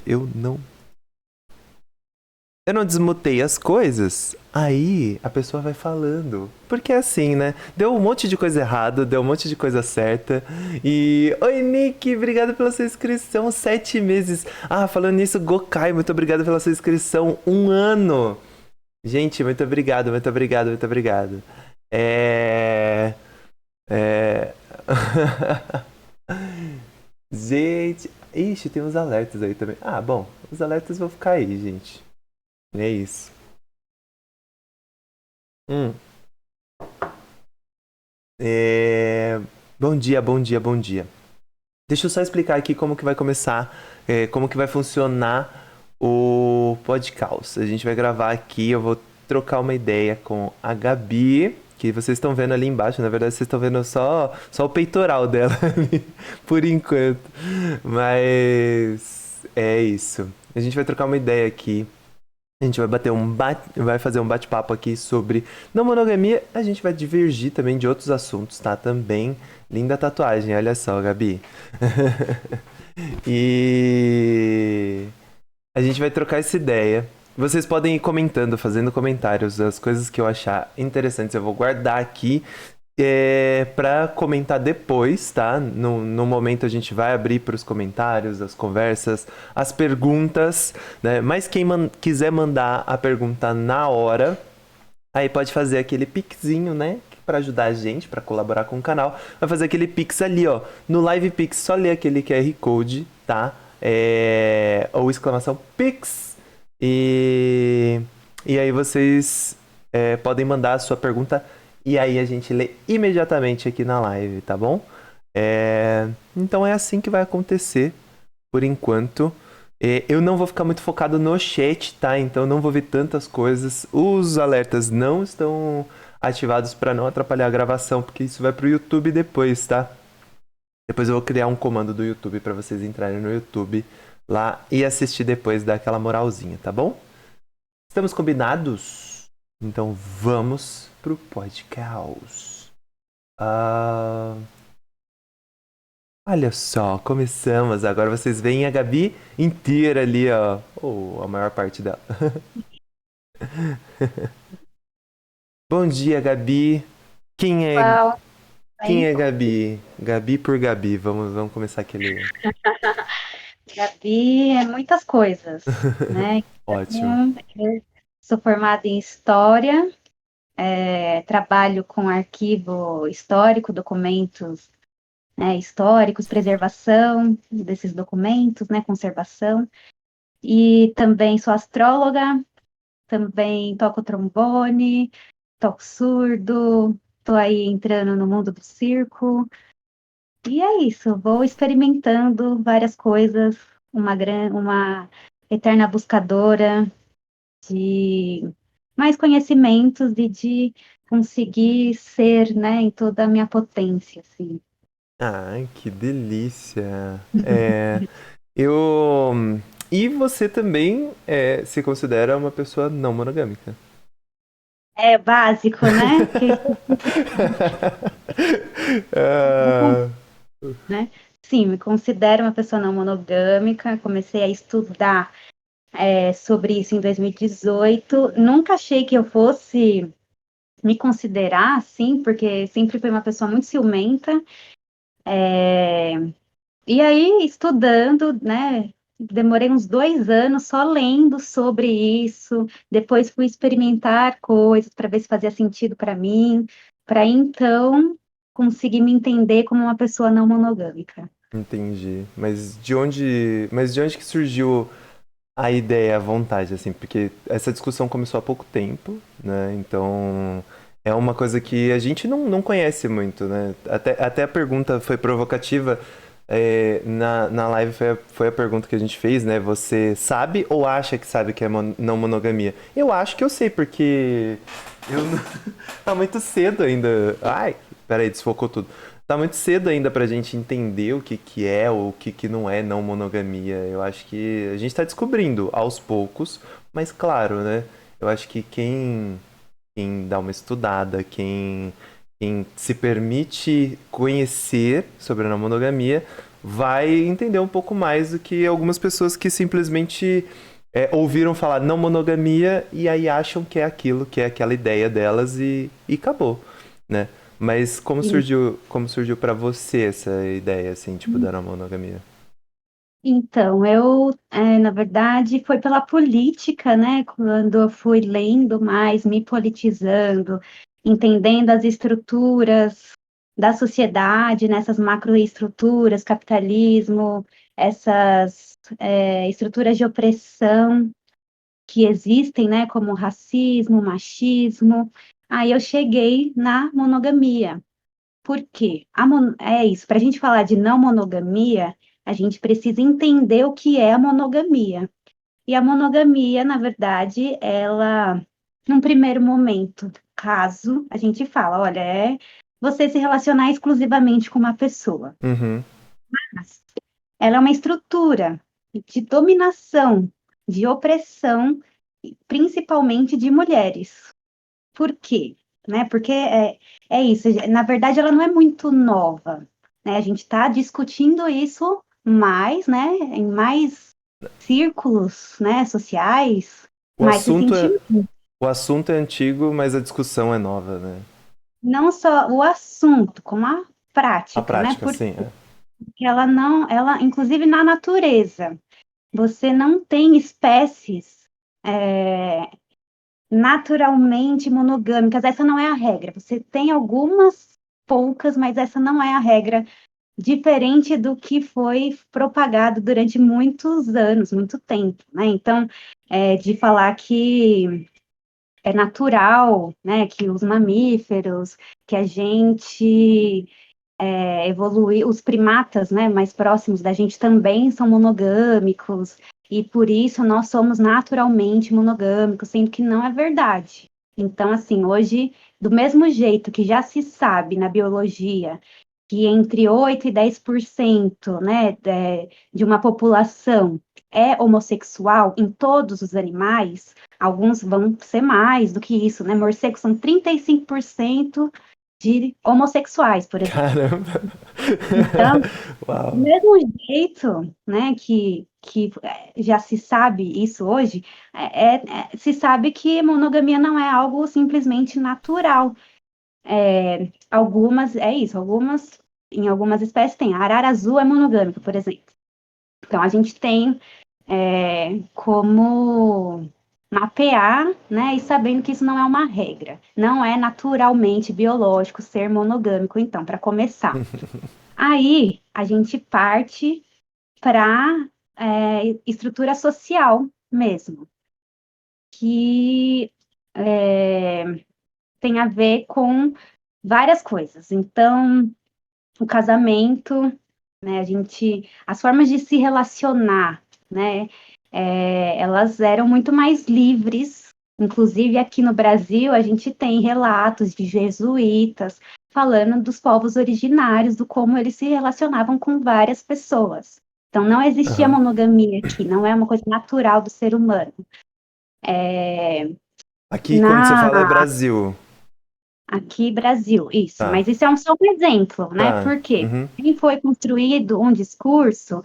eu não desmutei as coisas, aí a pessoa vai falando. Porque é assim, né? Deu um monte de coisa errada, deu um monte de coisa certa. E. Oi, Nick, obrigado pela sua inscrição. 7 meses. Ah, falando nisso, Gokai, muito obrigado pela sua inscrição. 1 ano. Gente, muito obrigado, muito obrigado, muito obrigado. É. É. Gente. Ixi, tem uns alertas aí também. Ah, bom, os alertas vão ficar aí, gente. É isso. Hum. É... Bom dia, bom dia, bom dia. Deixa eu só explicar aqui como que vai começar, como que vai funcionar o podcast. A gente vai gravar aqui, eu vou trocar uma ideia com a Gabi, que vocês estão vendo ali embaixo. Na verdade, vocês estão vendo só o peitoral dela ali, por enquanto. Mas é isso. A gente vai trocar uma ideia aqui. A gente vai fazer um bate-papo aqui sobre não monogamia. A gente vai divergir também de outros assuntos, tá? Também. Linda tatuagem, olha só, Gabi. E a gente vai trocar essa ideia. Vocês podem ir comentando, fazendo comentários, as coisas que eu achar interessantes. Eu vou guardar aqui para comentar depois, tá? No momento a gente vai abrir para os comentários, as conversas, as perguntas, né? Mas quem quiser mandar a pergunta na hora, aí pode fazer aquele pixinho, né? Para ajudar a gente, para colaborar com o canal. Vai fazer aquele pix ali, ó. No Live Pix, só ler aquele QR Code, tá? Ou exclamação Pix. E, e aí vocês podem mandar a sua pergunta e aí a gente lê imediatamente aqui na live, tá bom? Então é assim que vai acontecer por enquanto. Eu não vou ficar muito focado no chat, tá? Então não vou ver tantas coisas. Os alertas não estão ativados para não atrapalhar a gravação, porque isso vai pro YouTube depois, tá? Depois eu vou criar um comando do YouTube para vocês entrarem no YouTube lá e assistir depois, dar aquela moralzinha, tá bom? Estamos combinados? Então vamos pro podcast. Olha só, começamos. Agora vocês veem a Gabi inteira ali, ó. Ou a maior parte dela. Bom dia, Gabi. Quem é, Uau, quem bem, é Gabi? Gabi por Gabi. Vamos começar aquele. Gabi é muitas coisas, né? Ótimo. Eu sou formada em História, trabalho com arquivo histórico, documentos, né, históricos, preservação desses documentos, né, conservação, e também sou astróloga, também toco trombone, toco surdo, estou aí entrando no mundo do circo. E é isso, vou experimentando várias coisas, uma eterna buscadora de mais conhecimentos e de conseguir ser, né, em toda a minha potência, assim. Ai, que delícia. Eu. E você também se considera uma pessoa não monogâmica? É básico, né? Ah, Né? Sim, me considero uma pessoa não monogâmica, comecei a estudar sobre isso em 2018. Nunca achei que eu fosse me considerar assim, porque sempre fui uma pessoa muito ciumenta. E aí, estudando, né? Demorei uns 2 anos só lendo sobre isso. Depois fui experimentar coisas para ver se fazia sentido para mim, para então conseguir me entender como uma pessoa não monogâmica. entendi. Mas de onde que surgiu a ideia, a vontade, assim? Porque essa discussão começou há pouco tempo, né? Então é uma coisa que a gente não conhece muito, né? Até a pergunta foi provocativa. Na live foi a pergunta que a gente fez, né? Você sabe ou acha que sabe que é não monogamia? Eu acho que eu sei, porque eu não... tá muito cedo ainda. Ai, peraí, desfocou tudo. Tá muito cedo ainda pra gente entender o que que é ou o que que não é não monogamia. Eu acho que a gente tá descobrindo aos poucos, mas claro, né? Eu acho que quem dá uma estudada, quem se permite conhecer sobre a não monogamia, vai entender um pouco mais do que algumas pessoas que simplesmente ouviram falar não monogamia e aí acham que é aquilo, que é aquela ideia delas e acabou, né? Mas como surgiu para você essa ideia, assim, tipo, da não monogamia? Então, na verdade, foi pela política, né? Quando eu fui lendo mais, me politizando, entendendo as estruturas da sociedade, nessas macroestruturas, capitalismo, essas estruturas de opressão que existem, né? Como racismo, machismo. Aí eu cheguei na monogamia. Por quê? É isso, para a gente falar de não monogamia, a gente precisa entender o que é a monogamia. E a monogamia, na verdade, ela, num primeiro momento, caso a gente fala, olha, é você se relacionar exclusivamente com uma pessoa. Uhum. Mas ela é uma estrutura de dominação, de opressão, principalmente de mulheres. Por quê? Né? Porque é isso. Na verdade, ela não é muito nova, né? A gente está discutindo isso mais, né? Em mais círculos, né? Sociais, O mais assunto é, recentemente. o assunto é antigo, mas a discussão é nova, né? Não só o assunto, como a A prática, né? prática, sim. Porque ela não, ela, inclusive na natureza, você não tem espécies é, naturalmente monogâmicas. Essa não é a regra. Você tem algumas poucas, mas essa não é a regra, diferente do que foi propagado durante muitos anos, muito tempo, né? Então, de falar que é natural, né, que os mamíferos, que a gente evoluir, os primatas, né, mais próximos da gente também são monogâmicos, e por isso nós somos naturalmente monogâmicos, sendo que não é verdade. Então, assim, hoje, do mesmo jeito que já se sabe na biologia que entre 8 e 10%, né, de uma população é homossexual em todos os animais, alguns vão ser mais do que isso, né? Morcegos são 35% de homossexuais, por exemplo. Caramba! Então, do Uau! mesmo jeito, né, que já se sabe isso hoje, se sabe que monogamia não é algo simplesmente natural. Algumas, em algumas espécies tem. A arara azul é monogâmica, por exemplo. Então, a gente tem como mapear, né, e sabendo que isso não é uma regra. Não é naturalmente biológico ser monogâmico, então, para começar. Aí a gente parte para estrutura social mesmo, que é, tem a ver com várias coisas. Então, o casamento, né, as formas de se relacionar, né, elas eram muito mais livres. Inclusive, aqui no Brasil, a gente tem relatos de jesuítas falando dos povos originários, do como eles se relacionavam com várias pessoas. Então, não existia Aham. monogamia aqui, não é uma coisa natural do ser humano. Aqui, quando você Na fala é Brasil. Aqui, Brasil, isso. Tá. Mas isso é só um exemplo, né? Tá. Por quê? Uhum. E foi construído um discurso,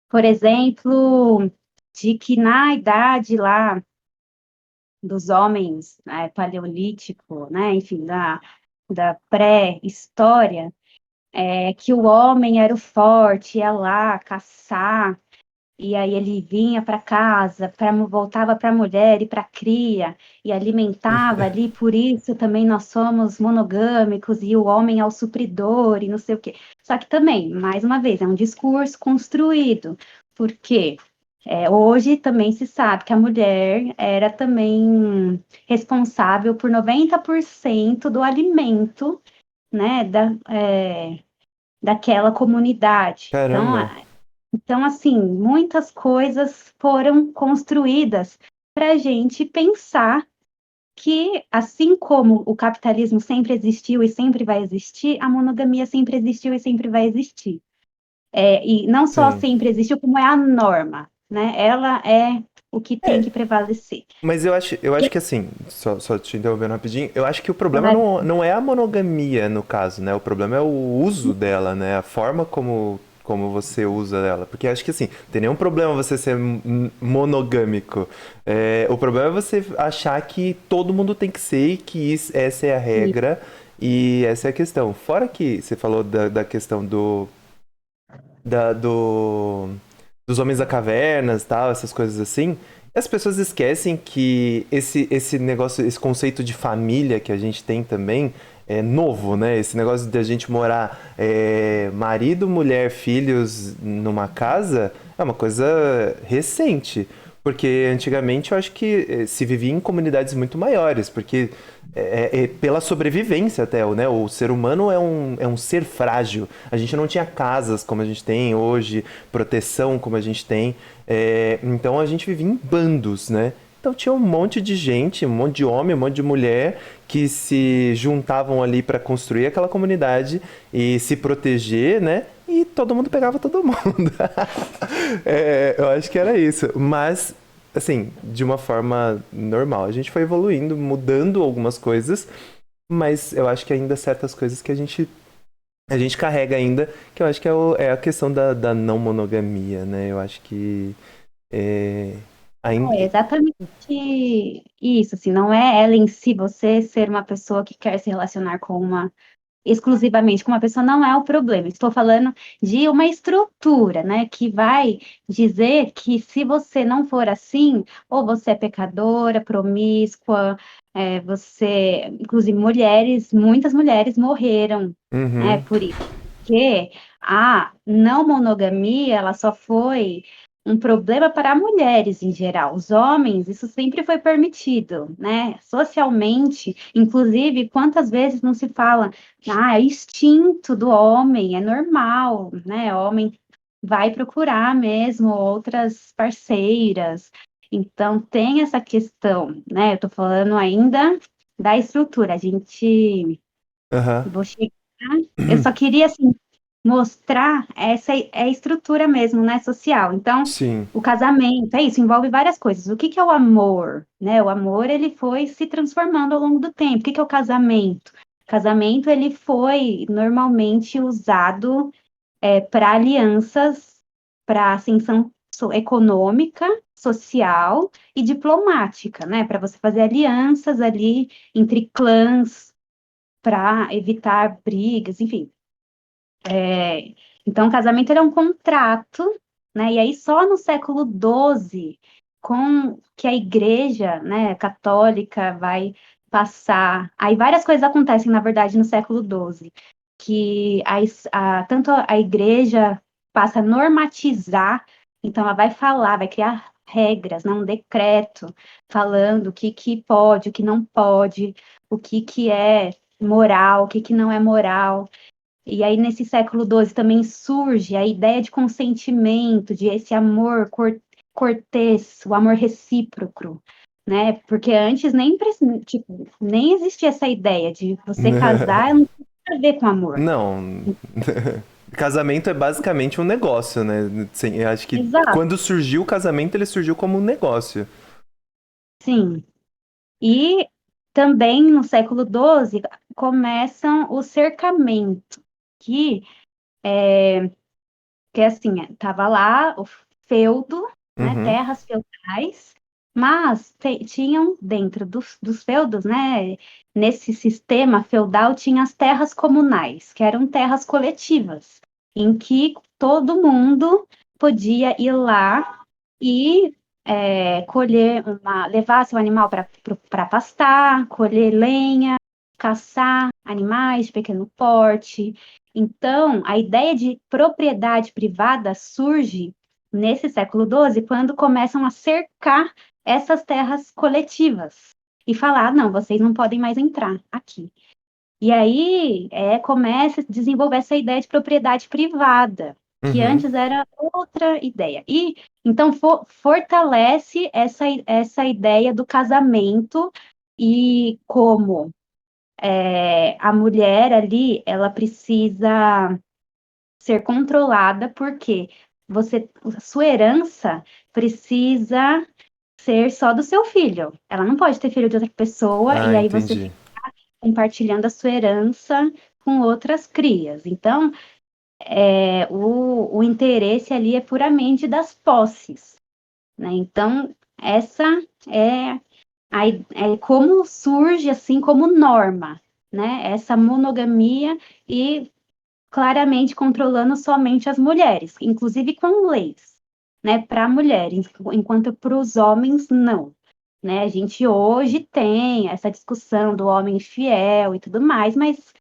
por exemplo, de que na idade lá dos homens, paleolítico, né? Enfim, da pré-história, que o homem era o forte, ia lá caçar, e aí ele vinha para casa, voltava para a mulher e para a cria, e alimentava ali, por isso também nós somos monogâmicos, e o homem é o supridor, e não sei o quê. Só que também, mais uma vez, é um discurso construído, porque hoje também se sabe que a mulher era também responsável por 90% do alimento, né, daquela comunidade. Caramba. Então, assim, muitas coisas foram construídas para a gente pensar que, assim como o capitalismo sempre existiu e sempre vai existir, a monogamia sempre existiu e sempre vai existir. E não só Sim. sempre existiu, como é a norma, né? Ela é o que tem que prevalecer. Mas eu acho que assim, só te interrompendo rapidinho, eu acho que o problema Claro. não é a monogamia, no caso, né? O problema é o uso dela, né? A forma como como você usa ela. Porque acho que assim, não tem nenhum problema você ser monogâmico. O problema é você achar que todo mundo tem que ser e que essa é a E, regra e essa é a questão. Fora que você falou da questão do dos homens da cavernas, tal, essas coisas assim. As pessoas esquecem que esse negócio, esse conceito de família que a gente tem também é novo, né? Esse negócio de a gente morar marido, mulher, filhos numa casa é uma coisa recente. Porque antigamente eu acho que se vivia em comunidades muito maiores, porque pela sobrevivência até, né? O ser humano é um ser frágil. A gente não tinha casas como a gente tem hoje, proteção como a gente tem. Então a gente vivia em bandos, né? Então tinha um monte de gente, um monte de homem, um monte de mulher que se juntavam ali para construir aquela comunidade e se proteger, né? E todo mundo pegava todo mundo. Eu acho que era isso. Mas, assim, de uma forma normal. A gente foi evoluindo, mudando algumas coisas, mas eu acho que ainda certas coisas que a gente carrega ainda, que eu acho que é a questão da não monogamia, né? Eu acho que é, ainda. é exatamente isso, assim, não é ela em si, você ser uma pessoa que quer se relacionar com uma exclusivamente com uma pessoa não é o problema. Estou falando de uma estrutura, né, que vai dizer que se você não for assim, ou você é pecadora, promíscua, inclusive mulheres, muitas mulheres morreram, né, Uhum, por isso. Porque a não monogamia, ela só foi um problema para mulheres em geral. Os homens, isso sempre foi permitido, né? Socialmente, inclusive, quantas vezes não se fala é instinto do homem, é normal, né? O homem vai procurar mesmo outras parceiras. Então, tem essa questão, né? Eu tô falando ainda da estrutura. A gente. aham, Vou chegar. Eu só queria, assim, mostrar essa é a estrutura mesmo, né? Social. Então, sim, o casamento, é isso, envolve várias coisas. O que que é o amor, né? O amor, ele foi se transformando ao longo do tempo. O que que é o casamento? Casamento, ele foi normalmente usado para alianças, para ascensão econômica, social e diplomática, né? Para você fazer alianças ali entre clãs, para evitar brigas, enfim. Então, o casamento ele é um contrato, né? E aí só no século XII, com que a Igreja, né, católica vai passar. Aí várias coisas acontecem, na verdade, no século XII, que tanto a Igreja passa a normatizar, então ela vai falar, vai criar regras, né, um decreto falando o que que pode, o que não pode, o que que é moral, o que que não é moral. E aí, nesse século XII, também surge a ideia de consentimento, de esse amor cortês, o amor recíproco, né? Porque antes tipo, nem existia essa ideia de você casar não tem nada a ver com amor. não. Casamento é basicamente um negócio, né? Sim, eu acho que Exato, quando surgiu o casamento, ele surgiu como um negócio. sim. E também no século XII começam o cercamento, que que assim, tava lá o feudo, né, Uhum, terras feudais, mas tinham dentro dos feudos, né, nesse sistema feudal, tinha as terras comunais, que eram terras coletivas, em que todo mundo podia ir lá e colher levar seu animal para pastar, colher lenha, caçar animais de pequeno porte. Então, a ideia de propriedade privada surge nesse século XII, quando começam a cercar essas terras coletivas e falar: não, vocês não podem mais entrar aqui. E aí começa a desenvolver essa ideia de propriedade privada, que uhum, antes era outra ideia. E então fortalece essa ideia do casamento e como a mulher ali, ela precisa ser controlada, porque a sua herança precisa ser só do seu filho. Ela não pode ter filho de outra pessoa ah, e aí você entendi. fica compartilhando a sua herança com outras crias. Então, o interesse ali é puramente das posses, né? Então, essa é, é como surge, assim, como norma, né? Essa monogamia e claramente controlando somente as mulheres, inclusive com leis, né? Para mulheres, enquanto para os homens, não. Né? A gente hoje tem essa discussão do homem fiel e tudo mais, mas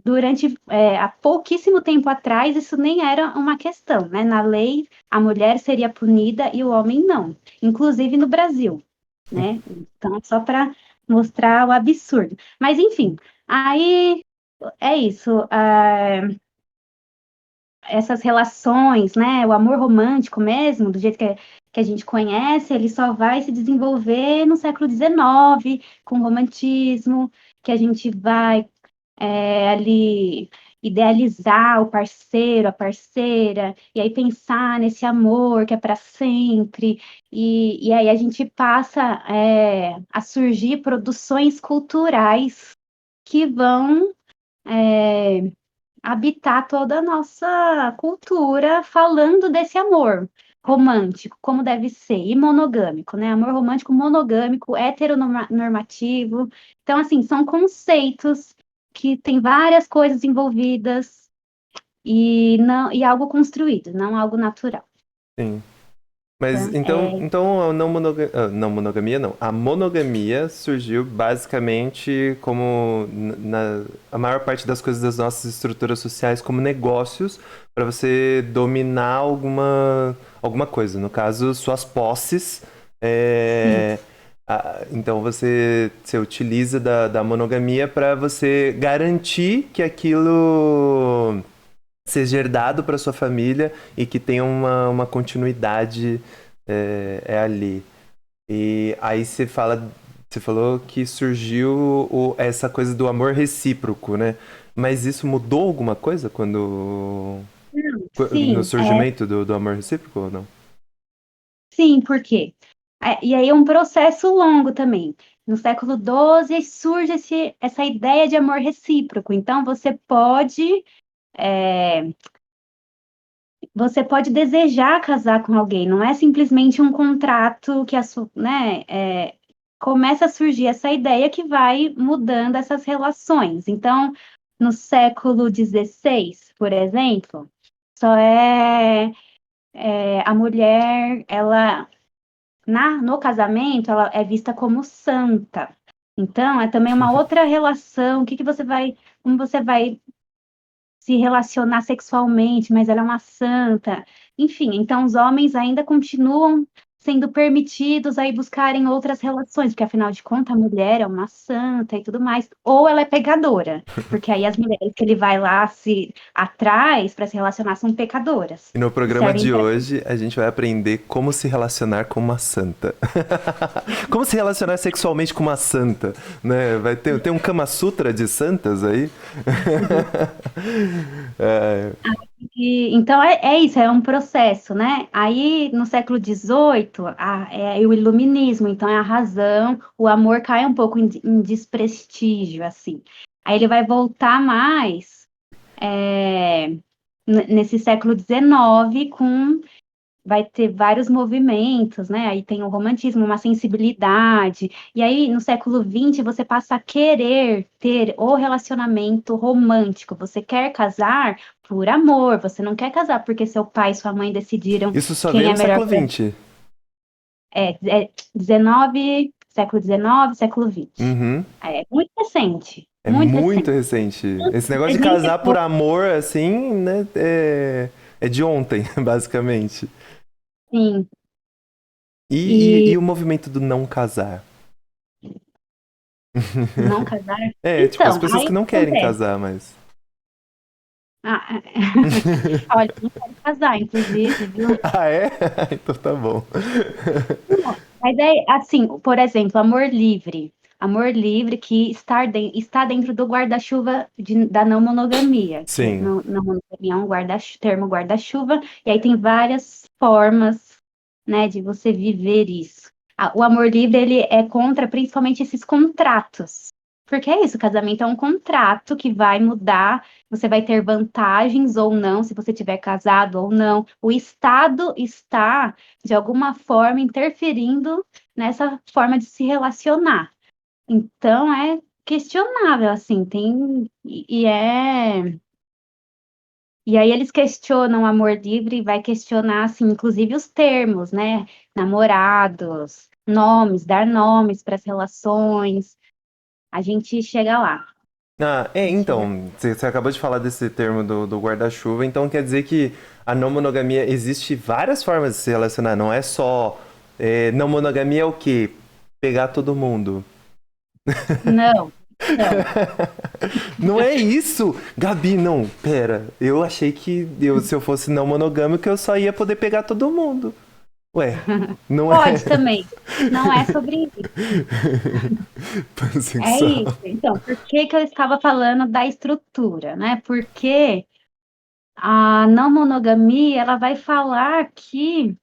durante há pouquíssimo tempo atrás isso nem era uma questão, né? Na lei a mulher seria punida e o homem não, inclusive no Brasil, né? Então só para mostrar o absurdo. Mas enfim, aí é isso. Essas relações, né? O amor romântico mesmo, do jeito que a gente conhece, ele só vai se desenvolver no século XIX, com o romantismo, que a gente vai ali idealizar o parceiro, a parceira, e aí pensar nesse amor que é para sempre, e aí a gente passa a surgir produções culturais que vão habitar toda a nossa cultura falando desse amor romântico, como deve ser, e monogâmico, né? Amor romântico monogâmico, heteronormativo. Então, assim, são conceitos que tem várias coisas envolvidas e não e algo construído, não algo natural. Sim. Mas Então, então a não monogamia não. A monogamia surgiu basicamente como a maior parte das coisas das nossas estruturas sociais como negócios para você dominar alguma coisa. No caso, suas posses. sim, Então você utiliza da monogamia para você garantir que aquilo seja herdado para sua família e que tenha uma continuidade ali. E aí você falou que surgiu essa coisa do amor recíproco, né? Mas isso mudou alguma coisa no sim, surgimento do amor recíproco ou não? sim, por quê? E aí é um processo longo também. No século XII surge essa ideia de amor recíproco. Então, você pode desejar casar com alguém, não é simplesmente um contrato né? Começa a surgir essa ideia que vai mudando essas relações. Então, no século XVI, por exemplo, só a mulher, ela no casamento, ela é vista como santa. Então, é também uma outra relação. Como você vai se relacionar sexualmente, mas ela é uma santa. Enfim, então os homens ainda continuam sendo permitidos aí buscarem outras relações, porque afinal de contas a mulher é uma santa e tudo mais, ou ela é pegadora, porque aí as mulheres que ele vai lá se atrás para se relacionar são pecadoras E no e programa servem de para hoje a gente vai aprender como se relacionar com uma santa. Como se relacionar sexualmente com uma santa, né? Tem um Kama Sutra de santas aí? É, Então é isso, é um processo, né? Aí no século XVIII é o iluminismo, então é a razão, o amor cai um pouco em desprestígio, assim. Aí ele vai voltar mais é, nesse século XIX vai ter vários movimentos, né? Aí tem o romantismo, uma sensibilidade. E aí, no século XX, você passa a querer ter o relacionamento romântico. Você quer casar por amor, você não quer casar porque seu pai e sua mãe decidiram isso só quem veio é no melhor século para. XX. Século XIX, século XX. Uhum. É muito recente, É muito muito recente. recente. Esse negócio A de gente, casar por amor, assim, né? É de ontem, basicamente. sim, E e o movimento do não casar? não casar. É, tipo, as Então, pessoas aí que o não que querem acontece? casar, mas. Ah, olha, eu não quero casar, inclusive, viu? Ah, é? Então tá bom. A ideia, assim, por exemplo, amor livre. Amor livre que está dentro do guarda-chuva da não monogamia, que Sim. não monogamia é um termo guarda-chuva, e aí tem várias formas, né, de você viver isso. O amor livre, ele é contra principalmente esses contratos, Porque é isso, o casamento é um contrato que vai mudar, você vai ter vantagens ou não, se você tiver casado ou não. O Estado está, de alguma forma, interferindo nessa forma de se relacionar. Então, é questionável, assim, e aí eles questionam o amor livre e vai questionar, assim, inclusive os termos, né? Namorados, nomes, dar nomes para as relações. A gente chega lá. Ah, A gente chega. então, você acabou de falar desse termo do guarda-chuva, então quer dizer que a não monogamia existe várias formas de se relacionar, não é só. Não monogamia é o quê? Pegar todo mundo. Não, não. Não é isso! Gabi, não, pera. Eu achei que se eu fosse não monogâmico, eu só ia poder pegar todo mundo. Ué, não é Pode também. Não é sobre isso. É pansexual. isso. Então, por que que eu estava falando da estrutura, né? Porque a não monogamia, ela vai falar que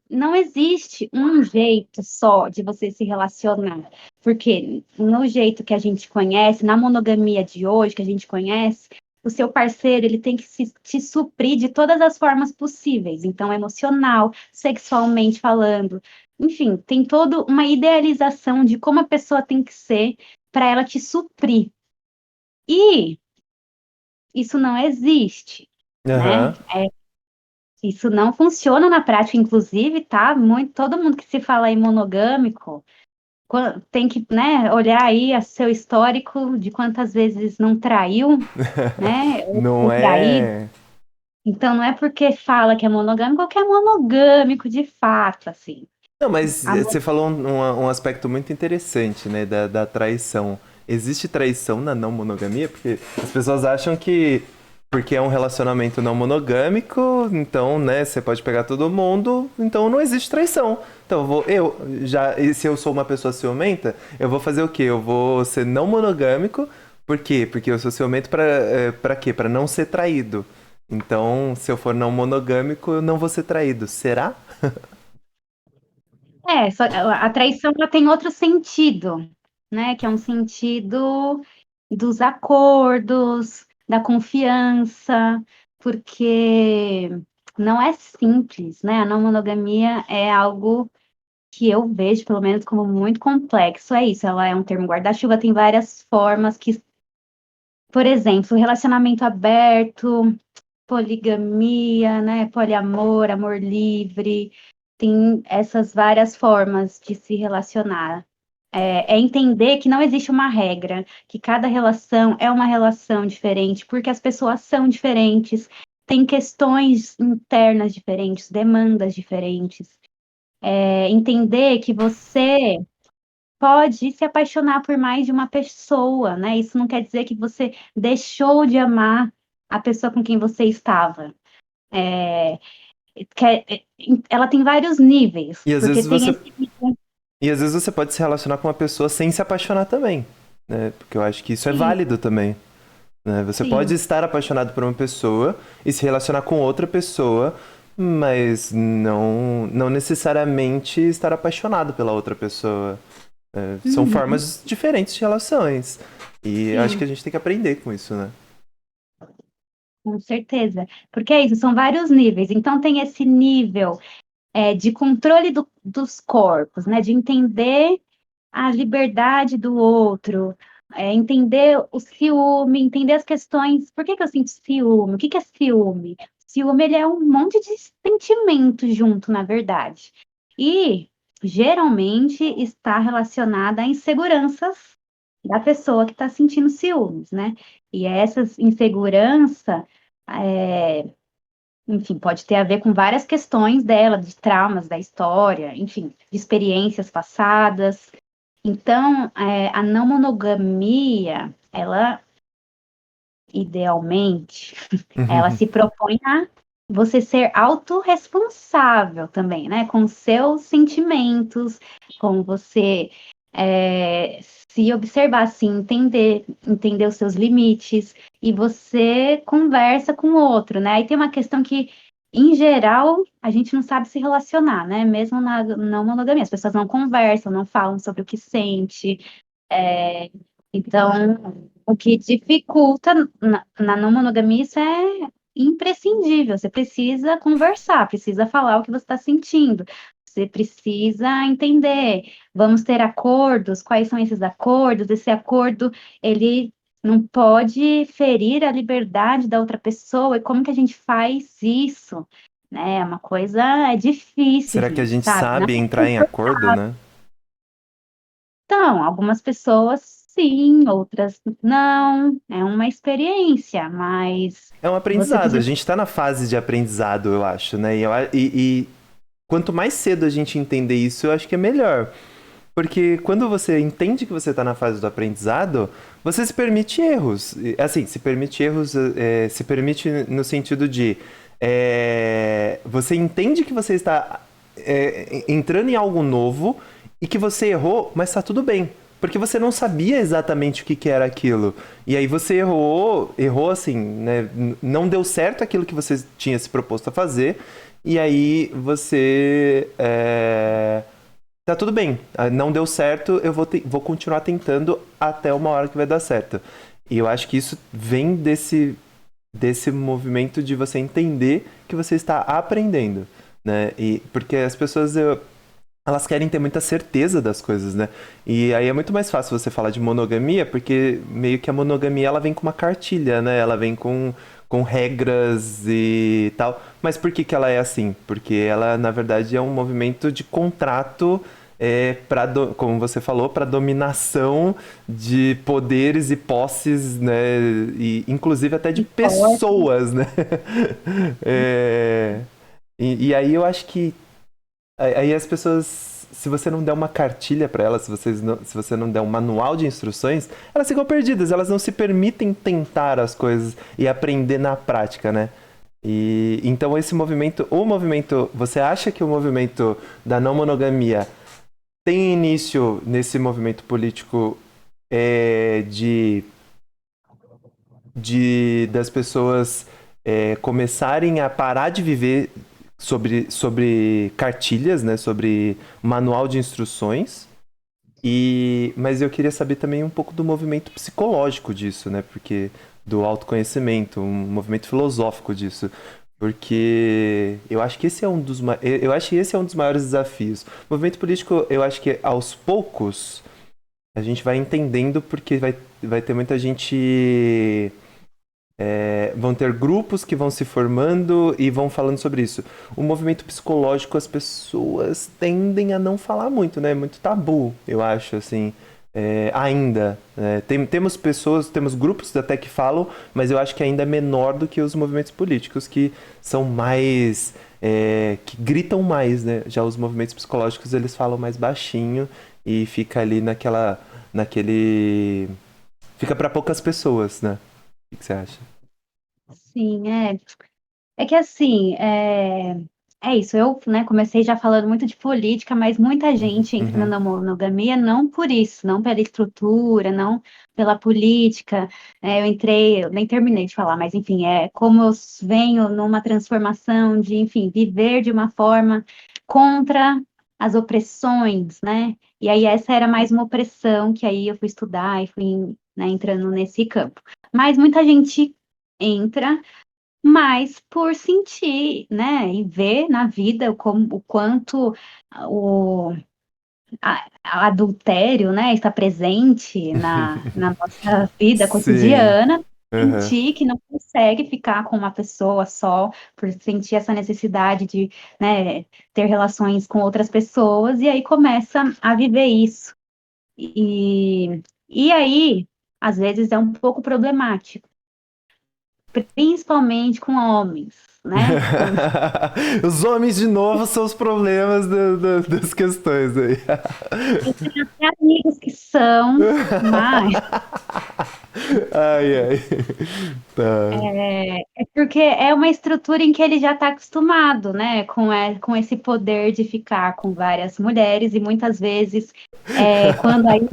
não existe um jeito só de você se relacionar, porque no jeito que a gente conhece, na monogamia de hoje que a gente conhece, o seu parceiro ele tem que te suprir de todas as formas possíveis, então emocional, sexualmente falando, enfim, tem toda uma idealização de como a pessoa tem que ser para ela te suprir. E isso não existe, né? Aham. Isso não funciona na prática, inclusive, tá? Todo mundo que se fala em monogâmico tem que, né, olhar aí seu histórico de quantas vezes não traiu, né? Ou Não foi traído. é. Então, não é porque fala que é monogâmico que é monogâmico de fato, assim. Não, mas A mo- você falou um aspecto muito interessante, né, da traição. Existe traição na não monogamia? Porque as pessoas acham que porque é um relacionamento não monogâmico, então, né, você pode pegar todo mundo, então não existe traição. Então, e se eu sou uma pessoa ciumenta, eu vou fazer o quê? Eu vou ser não monogâmico, por quê? Porque eu sou ciumento pra quê? Pra não ser traído. Então, se eu for não monogâmico, eu não vou ser traído. Será? a traição ela tem outro sentido, né? Que é um sentido dos acordos, da confiança, porque não é simples, né? A não monogamia é algo que eu vejo, pelo menos, como muito complexo. É isso, ela é um termo guarda-chuva, tem várias formas que, por exemplo, relacionamento aberto, poligamia, né? Poliamor, amor livre, tem essas várias formas de se relacionar. É entender que não existe uma regra, que cada relação é uma relação diferente, porque as pessoas são diferentes, têm questões internas diferentes, demandas diferentes. Entender que você pode se apaixonar por mais de uma pessoa, né? Isso não quer dizer que você deixou de amar a pessoa com quem você estava. É, ela tem vários níveis, E às porque vezes tem você esse nível. E às vezes você pode se relacionar com uma pessoa sem se apaixonar também, né? Porque eu acho que isso é Sim, válido também, né? Você pode sim. estar apaixonado por uma pessoa e se relacionar com outra pessoa, mas não necessariamente estar apaixonado pela outra pessoa. São Uhum, formas diferentes de relações. E eu acho que sim. a gente tem que aprender com isso, né? Com certeza. Porque é isso, são vários níveis. Então, tem esse nível de controle dos corpos, né? De entender a liberdade do outro, entender o ciúme, entender as questões. Por que que eu sinto ciúme? O que que é ciúme? Ciúme, ele é um monte de sentimento junto, na verdade. E, geralmente, está relacionada a inseguranças da pessoa que está sentindo ciúmes, né? E essas insegurança, é, enfim, pode ter a ver com várias questões dela, de traumas da história, enfim, de experiências passadas. Então, a não monogamia, ela, idealmente, ela se propõe a você ser autorresponsável também, né? Com seus sentimentos, com você se observar, assim, entender os seus limites, e você conversa com o outro, né? Aí tem uma questão que, em geral, a gente não sabe se relacionar, né? Mesmo na não monogamia, as pessoas não conversam, não falam sobre o que sente. Então, o que dificulta na não monogamia, isso é imprescindível. Você precisa conversar, precisa falar o que você está sentindo. Você precisa entender. Vamos ter acordos. Quais são esses acordos? Esse acordo, ele não pode ferir a liberdade da outra pessoa. E como que a gente faz isso? Né? É uma coisa, é difícil, Será que a gente, gente sabe? Não sabe é entrar em acordo, né? então, algumas pessoas sim, outras não. É uma experiência, mas É um você aprendizado. A precisa. gente tá na fase de aprendizado, eu acho, né? E quanto mais cedo a gente entender isso, eu acho que é melhor. Porque quando você entende que você está na fase do aprendizado, você se permite erros. Assim, se permite erros, se permite no sentido de você entende que você está entrando em algo novo e que você errou, mas está tudo bem. Porque você não sabia exatamente o que, que era aquilo. E aí você errou assim, né? Não deu certo aquilo que você tinha se proposto a fazer. E aí você tá tudo bem, não deu certo, eu vou continuar tentando até uma hora que vai dar certo. E eu acho que isso vem desse movimento de você entender que você está aprendendo, né? E porque as pessoas elas querem ter muita certeza das coisas, né? E aí é muito mais fácil você falar de monogamia, porque meio que a monogamia ela vem com uma cartilha, né? Ela vem com regras e tal. Mas por que que ela é assim? Porque ela, na verdade, é um movimento de contrato como você falou, para dominação de poderes e posses, né? E inclusive até de Importa. pessoas, né? É, e aí eu acho que aí as pessoas, se você não der uma cartilha para elas, se você não der um manual de instruções, elas ficam perdidas, elas não se permitem tentar as coisas e aprender na prática, né? E então você acha que o movimento da não monogamia tem início nesse movimento político de das pessoas começarem a parar de viver sobre cartilhas, né, sobre manual de instruções. Mas eu queria saber também um pouco do movimento psicológico disso, né, porque do autoconhecimento, um movimento filosófico disso. Porque eu acho que esse é eu acho que esse é um dos maiores desafios. O movimento político, eu acho que aos poucos a gente vai entendendo porque vai ter muita gente vão ter grupos que vão se formando e vão falando sobre isso. O movimento psicológico, as pessoas tendem a não falar muito, né? É muito tabu, eu acho, assim, ainda. Temos grupos até que falam, mas eu acho que ainda é menor do que os movimentos políticos, que são mais. Que gritam mais, né? Já os movimentos psicológicos, eles falam mais baixinho e fica ali naquele. Fica para poucas pessoas, né? O que você acha? Sim, é. É que assim, é isso. Eu, né, comecei já falando muito de política, mas muita gente entra Uhum. na monogamia não por isso, não pela estrutura, não pela política. Eu nem terminei de falar, mas enfim, é como eu venho numa transformação de, enfim, viver de uma forma contra as opressões, né? E aí essa era mais uma opressão que aí eu fui estudar e fui, né, entrando nesse campo. Mas muita gente entra mas por sentir, né, e ver na vida o quanto o adultério, né, está presente na nossa vida Sim. cotidiana, Aham. sentir que não consegue ficar com uma pessoa só, por sentir essa necessidade de, né, ter relações com outras pessoas, e aí começa a viver isso. E aí, às vezes, é um pouco problemático, principalmente com homens, né? Os homens de novo são os problemas das questões aí. Eu tenho até amigos que são, mas Ai, ai. Tá. é porque é uma estrutura em que ele já está acostumado, né, com esse poder de ficar com várias mulheres, e muitas vezes, quando aí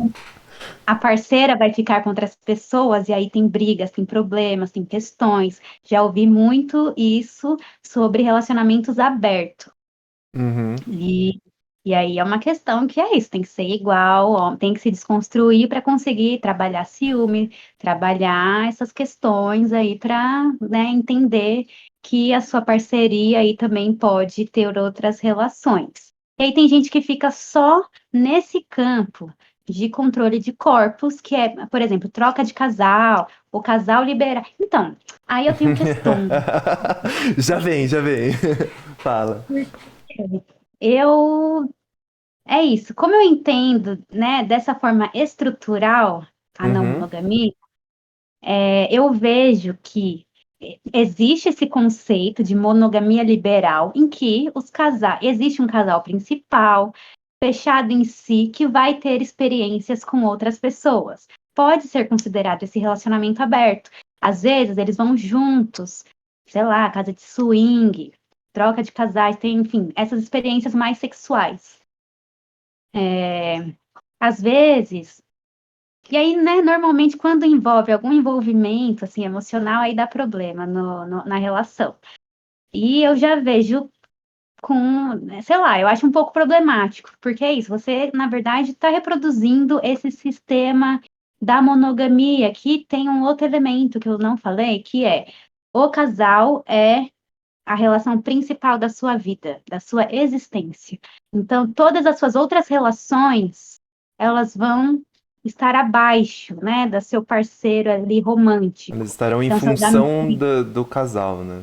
a parceira vai ficar com outras pessoas, e aí tem brigas, tem problemas, tem questões. Já ouvi muito isso sobre relacionamentos abertos. Uhum. E aí é uma questão que é isso, tem que ser igual, ó, tem que se desconstruir para conseguir trabalhar ciúme, trabalhar essas questões aí para, né, entender que a sua parceria aí também pode ter outras relações. E aí tem gente que fica só nesse campo de controle de corpos, que é, por exemplo, troca de casal, o casal liberar. Então, aí eu tenho questões. Já vem, já vem. Fala. Eu É isso. Como eu entendo, né, dessa forma estrutural a não Uhum. monogamia, eu vejo que existe esse conceito de monogamia liberal, em que existe um casal principal, fechado em si, que vai ter experiências com outras pessoas. Pode ser considerado esse relacionamento aberto. Às vezes eles vão juntos, sei lá, casa de swing, troca de casais, tem, enfim, essas experiências mais sexuais. Às vezes, e aí, né, normalmente quando envolve algum envolvimento, assim, emocional, aí dá problema na relação. E eu já vejo com, né, sei lá, eu acho um pouco problemático, porque é isso, você, na verdade, está reproduzindo esse sistema da monogamia, que tem um outro elemento que eu não falei, que é o casal é a relação principal da sua vida, da sua existência. Então, todas as suas outras relações, elas vão estar abaixo, né, da seu parceiro ali romântico. Eles estarão em Então, seus função amigos. do casal, né?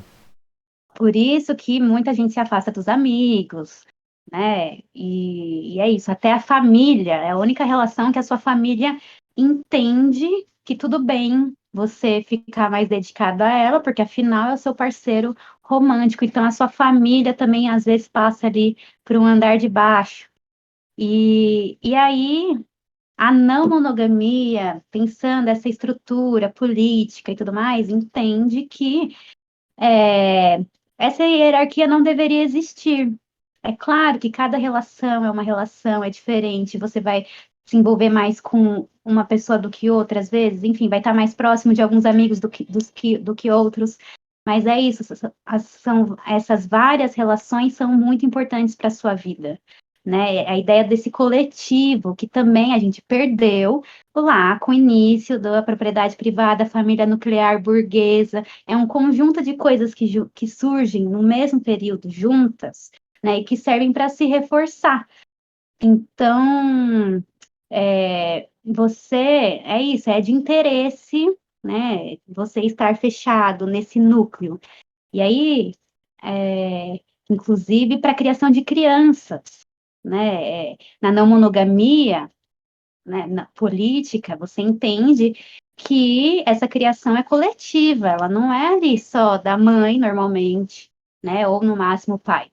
Por isso que muita gente se afasta dos amigos, né? E é isso. Até a família é a única relação que a sua família entende que tudo bem você ficar mais dedicado a ela, porque afinal é o seu parceiro romântico. Então a sua família também às vezes passa ali por um andar de baixo. E aí a não monogamia, pensando essa estrutura política e tudo mais, entende que essa hierarquia não deveria existir. É claro que cada relação é uma relação, é diferente. Você vai se envolver mais com uma pessoa do que outra, às vezes, enfim, vai estar mais próximo de alguns amigos do que outros. Mas é isso, essas várias relações são muito importantes para a sua vida. Né? A ideia desse coletivo, que também a gente perdeu lá com o início da propriedade privada, família nuclear burguesa, é um conjunto de coisas que surgem no mesmo período juntas, né, e que servem para se reforçar. Então, é isso, é de interesse, né, você estar fechado nesse núcleo. E aí, inclusive para a criação de crianças, né, na não monogamia, né, na política, você entende que essa criação é coletiva, ela não é ali só da mãe, normalmente, né, ou no máximo o pai.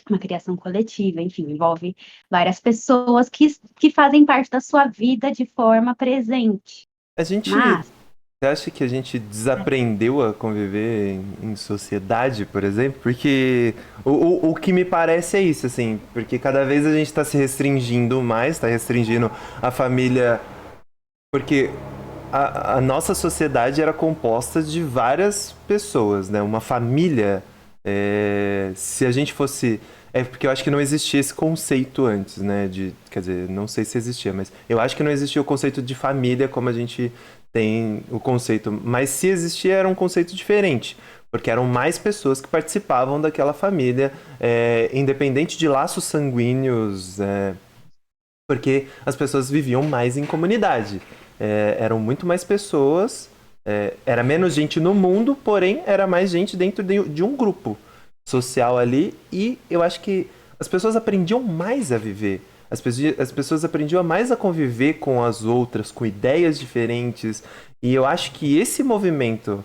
Uma criação coletiva, enfim, envolve várias pessoas que fazem parte da sua vida de forma presente. A gente. Mas, Você acha que a gente desaprendeu a conviver em sociedade, por exemplo? Porque o que me parece é isso, assim, porque cada vez a gente está se restringindo mais, está restringindo a família. Porque a nossa sociedade era composta de várias pessoas, né? Uma família, se a gente fosse... É porque eu acho que não existia esse conceito antes, né? Quer dizer, não sei se existia, mas eu acho que não existia o conceito de família como a gente tem o conceito. Mas se existia, era um conceito diferente. Porque eram mais pessoas que participavam daquela família, independente de laços sanguíneos, porque as pessoas viviam mais em comunidade. Eram muito mais pessoas, era menos gente no mundo, porém era mais gente dentro de um grupo social ali, e eu acho que as pessoas aprendiam mais a viver. As pessoas aprendiam mais a conviver com as outras, com ideias diferentes, e eu acho que esse movimento.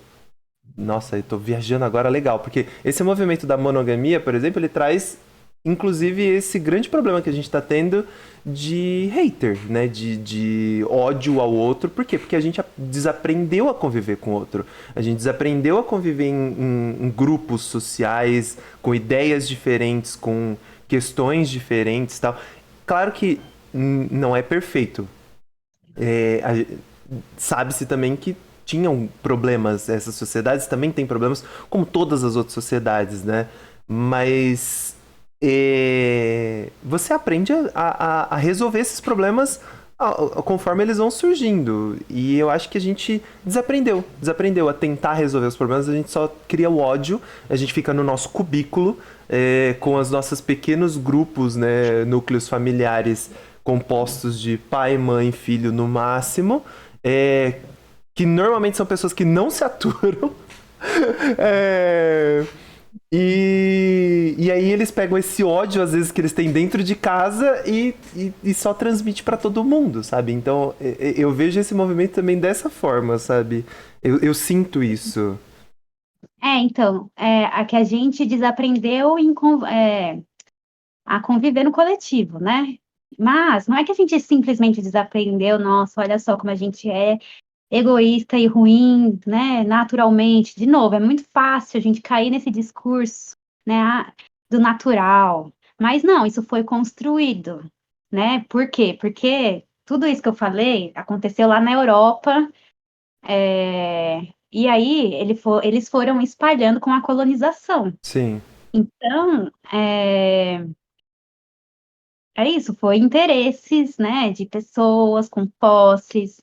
Nossa, eu tô viajando agora legal, porque esse movimento da monogamia, por exemplo, ele traz inclusive esse grande problema que a gente tá tendo de hater, né? De ódio ao outro. Por quê? Porque a gente desaprendeu a conviver com o outro. A gente desaprendeu a conviver em grupos sociais, com ideias diferentes, com questões diferentes e tal. Claro que não é perfeito. Sabe-se também que tinham problemas, essas sociedades também têm problemas, como todas as outras sociedades, né? Mas você aprende a resolver esses problemas conforme eles vão surgindo. E eu acho que a gente desaprendeu a tentar resolver os problemas, a gente só cria o ódio, a gente fica no nosso cubículo, com os nossos pequenos grupos, né, núcleos familiares compostos de pai, mãe, filho no máximo, que normalmente são pessoas que não se aturam. É, e aí eles pegam esse ódio, às vezes, que eles têm dentro de casa e só transmite pra todo mundo, sabe? Então eu vejo esse movimento também dessa forma, sabe? Eu sinto isso. Então, a que a gente desaprendeu a conviver no coletivo, né? Mas não é que a gente simplesmente desaprendeu, nossa, olha só como a gente é egoísta e ruim, né? Naturalmente. De novo, é muito fácil a gente cair nesse discurso, né? Do natural. Mas não, isso foi construído, né? Por quê? Porque tudo isso que eu falei aconteceu lá na Europa, e aí eles foram espalhando com a colonização. Sim, Então, é isso, foi interesses, né, de pessoas com posses,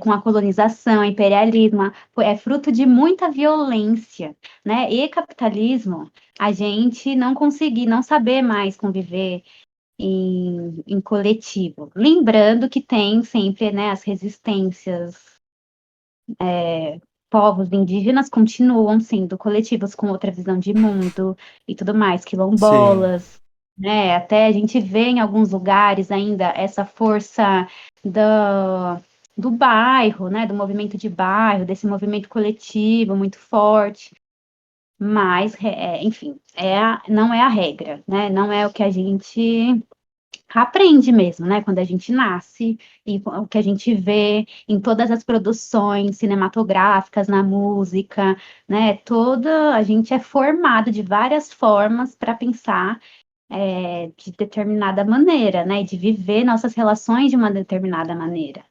com a colonização, imperialismo, é fruto de muita violência, né, e capitalismo, a gente não saber mais conviver em coletivo. Lembrando que tem sempre, né, as resistências, povos indígenas continuam sendo coletivos com outra visão de mundo e tudo mais, sim, quilombolas, né? Até a gente vê em alguns lugares ainda essa força do, do bairro, né? Do movimento de bairro, desse movimento coletivo muito forte. Mas, enfim, não é a regra, né? Não é o que a gente aprende mesmo, né? Quando a gente nasce e o que a gente vê em todas as produções cinematográficas, na música, né? Toda a gente é formado de várias formas para pensar de determinada maneira, né? De viver nossas relações de uma determinada maneira.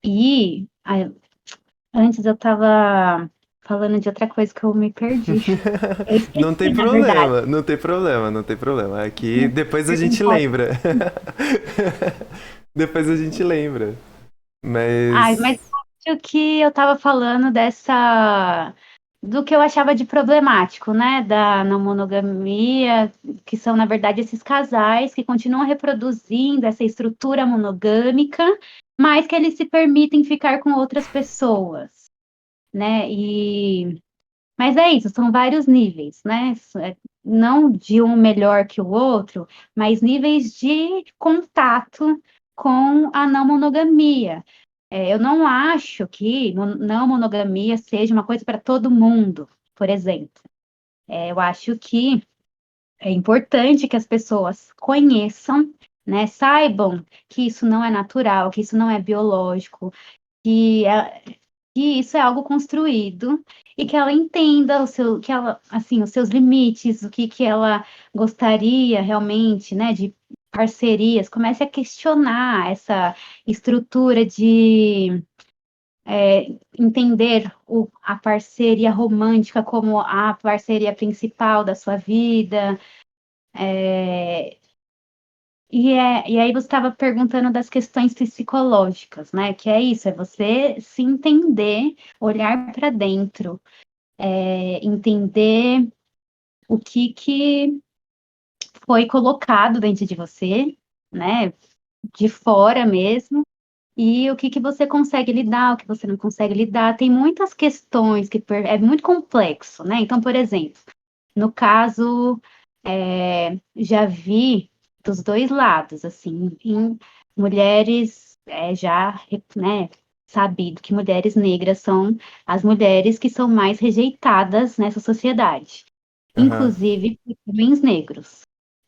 E antes eu estava falando de outra coisa que eu me perdi. Eu não tem esqueci, na verdade. problema, não tem problema, não tem problema. Aqui depois a gente Perguntar. lembra. Depois a gente lembra. Ai, mas Mas. acho que eu estava falando do que eu achava de problemático, né? Da não monogamia, que são, na verdade, esses casais que continuam reproduzindo essa estrutura monogâmica, mas que eles se permitem ficar com outras pessoas, né? Mas é isso, são vários níveis, né? Não de um melhor que o outro, mas níveis de contato com a não monogamia. Eu não acho que não monogamia seja uma coisa para todo mundo, por exemplo. Eu acho que é importante que as pessoas conheçam, né, saibam que isso não é natural, que isso não é biológico, que, que isso é algo construído e que ela entenda que ela, assim, os seus limites, que ela gostaria realmente, né, de parcerias, comece a questionar essa estrutura de entender a parceria romântica como a parceria principal da sua vida. E aí você estava perguntando das questões psicológicas, né? Que é isso, é você se entender, olhar para dentro, entender o que foi colocado dentro de você, né? De fora mesmo, e o que você consegue lidar, o que você não consegue lidar. Tem muitas questões é muito complexo, né? Então, por exemplo, no caso, já vi dos dois lados, assim, em mulheres já, né, sabido que mulheres negras são as mulheres que são mais rejeitadas nessa sociedade, Aham. inclusive por homens negros.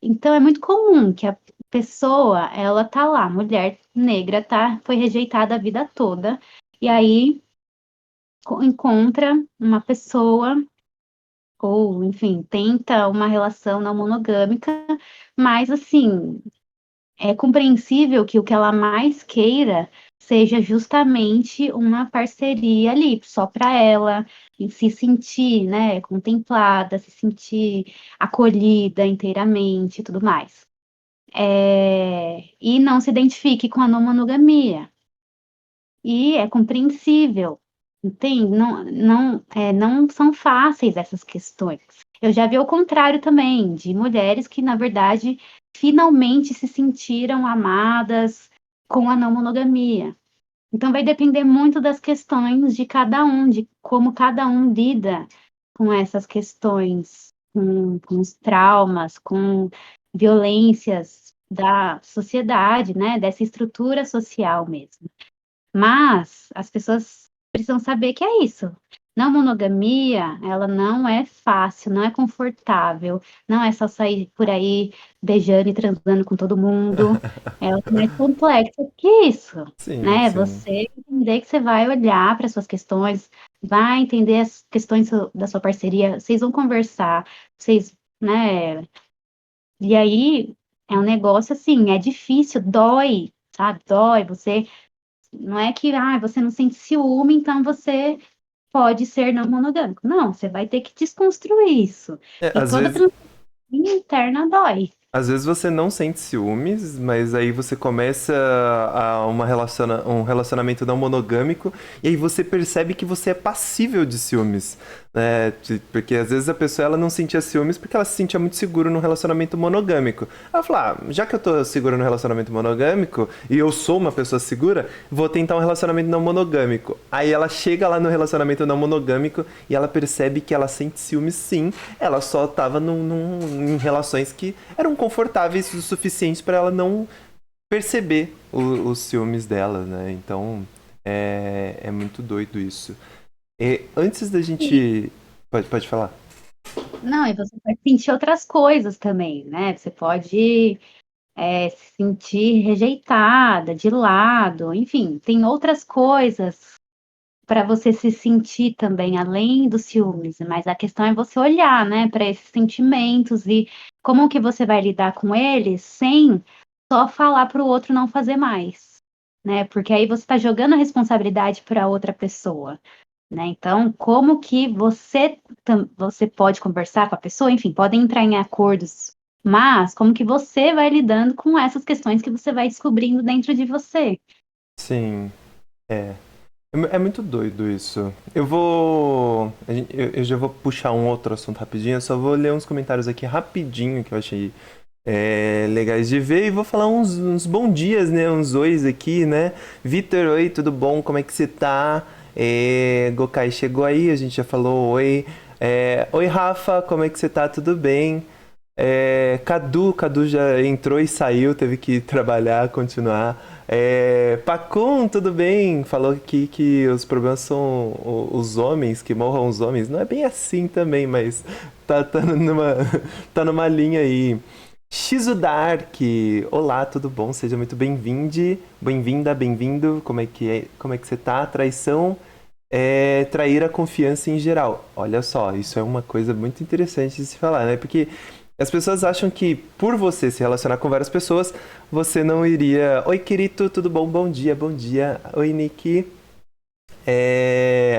Então é muito comum que a pessoa, ela tá lá, mulher negra, tá, foi rejeitada a vida toda, e aí encontra uma pessoa ou, enfim, tenta uma relação não monogâmica, mas assim, é compreensível que o que ela mais queira seja justamente uma parceria ali, só para ela, e se sentir, né, contemplada, se sentir acolhida inteiramente e tudo mais. E não se identifique com a não monogamia. E é compreensível, entende? Não são fáceis essas questões. Eu já vi o contrário também, de mulheres que, na verdade, finalmente se sentiram amadas com a não monogamia. Então, vai depender muito das questões de cada um, de como cada um lida com essas questões, com os traumas, com violências da sociedade, né? Dessa estrutura social mesmo. Mas as pessoas precisam saber que é isso. Não monogamia, ela não é fácil, não é confortável, não é só sair por aí beijando e transando com todo mundo. Ela é mais complexa que isso, Sim, né? sim. Você entender que você vai olhar para suas questões, vai entender as questões da sua parceria, vocês vão conversar, vocês, né? E aí é um negócio assim, é difícil, dói, sabe? Dói, você não é que você não sente ciúme, então você pode ser não monogâmico. Não, você vai ter que desconstruir isso. É, E toda transformação interna dói. às vezes você não sente ciúmes, mas aí você começa um relacionamento não monogâmico e aí você percebe que você é passível de ciúmes, né? Porque às vezes a pessoa ela não sentia ciúmes porque ela se sentia muito segura no relacionamento monogâmico. Ela fala, já que eu tô segura no relacionamento monogâmico e eu sou uma pessoa segura, vou tentar um relacionamento não monogâmico. Aí ela chega lá no relacionamento não monogâmico e ela percebe que ela sente ciúmes sim, ela só tava em relações que eram confortáveis o suficiente para ela não perceber os ciúmes dela, né? Então é muito doido isso. E antes da E, gente. Pode falar. não, e você pode sentir outras coisas também, né? Você pode se sentir rejeitada, de lado, enfim, tem outras coisas para você se sentir também, além dos ciúmes, mas a questão é você olhar, né, para esses sentimentos e como que você vai lidar com eles sem só falar para o outro não fazer mais, né? Porque aí você está jogando a responsabilidade para outra pessoa, né? Então, como que você pode conversar com a pessoa, enfim, podem entrar em acordos, mas como que você vai lidando com essas questões que você vai descobrindo dentro de você? Sim, é. É muito doido isso. Eu vou. Eu já vou puxar um outro assunto rapidinho. Eu só vou ler uns comentários aqui rapidinho que eu achei legais de ver e vou falar uns bom dias, né? Uns ois aqui, né? Vitor, oi, tudo bom? Como é que você tá? Gokai chegou aí, a gente já falou oi. Oi, Rafa, como é que você tá? Tudo bem? Cadu já entrou e saiu, teve que trabalhar, continuar. Pacum, tudo bem? Falou aqui que os problemas são os homens, que morram os homens. Não é bem assim também, mas tá tá numa linha aí. Shizu Dark, olá, tudo bom? Seja muito bem-vinde, bem-vinda, bem-vindo. Como é que você tá? Traição é trair a confiança em geral. Olha só, isso é uma coisa muito interessante de se falar, né? Porque as pessoas acham que por você se relacionar com várias pessoas, você não iria. Oi, querido, tudo bom? Bom dia, bom dia. Oi, Nick.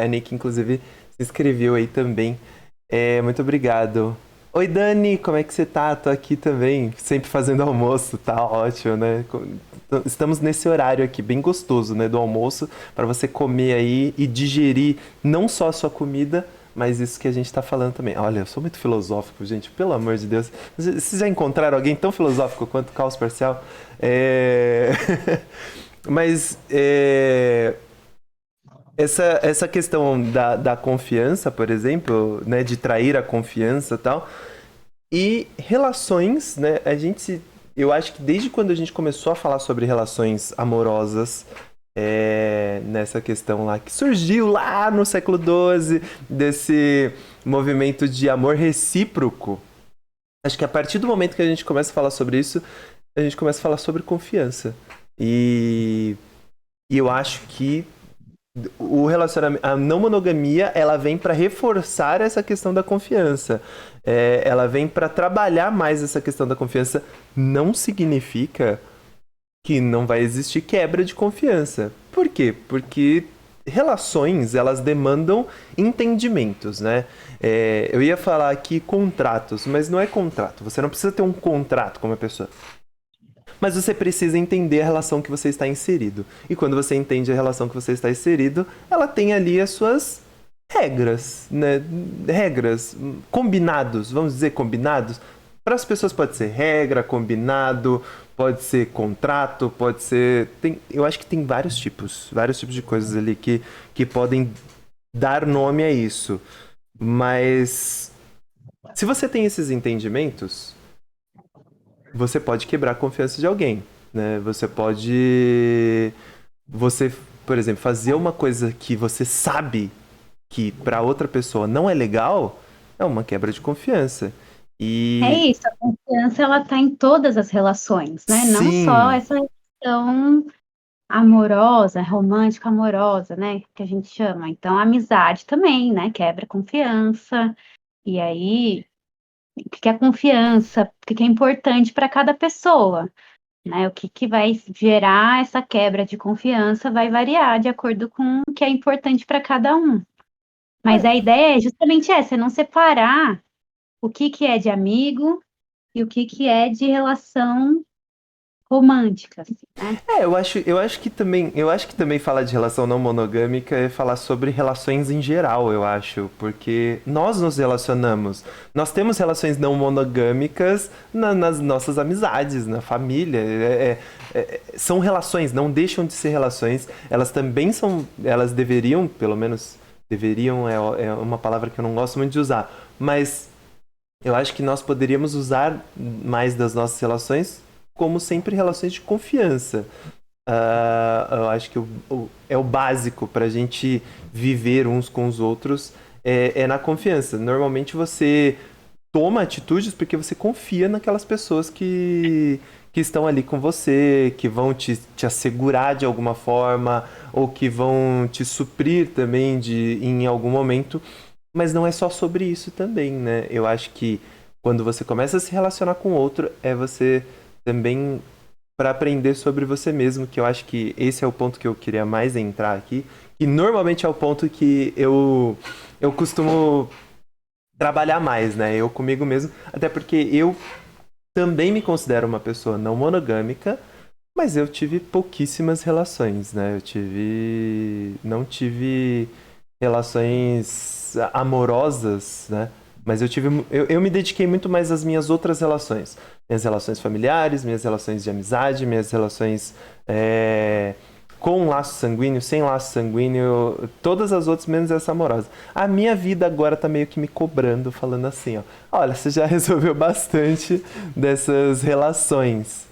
A Nick, inclusive, se inscreveu aí também. Muito obrigado. Oi, Dani, como é que você tá? Tô aqui também, sempre fazendo almoço, tá ótimo, né? Estamos nesse horário aqui, bem gostoso, né? Do almoço, para você comer aí e digerir não só a sua comida, mas isso que a gente tá falando também. Olha, eu sou muito filosófico, gente, pelo amor de Deus. Vocês já encontraram alguém tão filosófico quanto o Caos Parcial? É... Mas essa questão da confiança, por exemplo, né, de trair a confiança e tal, e relações, né, eu acho que desde quando a gente começou a falar sobre relações amorosas, nessa questão lá que surgiu lá no século XII, desse movimento de amor recíproco, acho que a partir do momento que a gente começa a falar sobre isso, a gente começa a falar sobre confiança. E eu acho que o relacionamento, a não monogamia, ela vem para reforçar essa questão da confiança. Ela vem para trabalhar mais essa questão da confiança. Não significa que não vai existir quebra de confiança. Por quê? Porque relações, elas demandam entendimentos, né? Eu ia falar aqui contratos, mas não é contrato. Você não precisa ter um contrato com uma pessoa. Mas você precisa entender a relação que você está inserido. E quando você entende a relação que você está inserido, ela tem ali as suas regras, né? Regras, combinados, vamos dizer combinados. Para as pessoas pode ser regra, combinado, pode ser contrato, pode ser. Eu acho que tem vários tipos de coisas ali que podem dar nome a isso. Mas se você tem esses entendimentos, você pode quebrar a confiança de alguém, né? Você, por exemplo, fazer uma coisa que você sabe que para outra pessoa não é legal, é uma quebra de confiança. É E isso, a confiança ela está em todas as relações, né? Não só sim, essa relação amorosa, romântica amorosa, né? Que a gente chama. Então, a amizade também, né? Quebra a confiança. E aí, o que é confiança? O que é importante para cada pessoa, né? O que vai gerar essa quebra de confiança vai variar de acordo com o que é importante para cada um. Mas a ideia é justamente essa, é não separar o que é de amigo e o que é de relação romântica, assim, né? eu acho que também falar de relação não monogâmica é falar sobre relações em geral, eu acho, porque nós nos relacionamos, nós temos relações não monogâmicas nas nossas amizades, na família, são relações, não deixam de ser relações, elas também são, elas deveriam, pelo menos deveriam é uma palavra que eu não gosto muito de usar, mas eu acho que nós poderíamos usar mais das nossas relações como sempre relações de confiança. Eu acho que é o básico para a gente viver uns com os outros é na confiança. Normalmente você toma atitudes porque você confia naquelas pessoas que estão ali com você, que vão te assegurar de alguma forma, ou que vão te suprir também em algum momento. Mas não é só sobre isso também, né? Eu acho que quando você começa a se relacionar com outro, é você também para aprender sobre você mesmo, que eu acho que esse é o ponto que eu queria mais entrar aqui, que normalmente é o ponto que eu costumo trabalhar mais, né? Eu comigo mesmo, até porque eu também me considero uma pessoa não monogâmica, mas eu tive pouquíssimas relações, né? Não tive relações amorosas, né? Mas eu me dediquei muito mais às minhas outras relações. Minhas relações familiares, minhas relações de amizade, minhas relações com laço sanguíneo, sem laço sanguíneo, todas as outras menos essa amorosa. A minha vida agora tá meio que me cobrando, falando assim, ó. Olha, você já resolveu bastante dessas relações.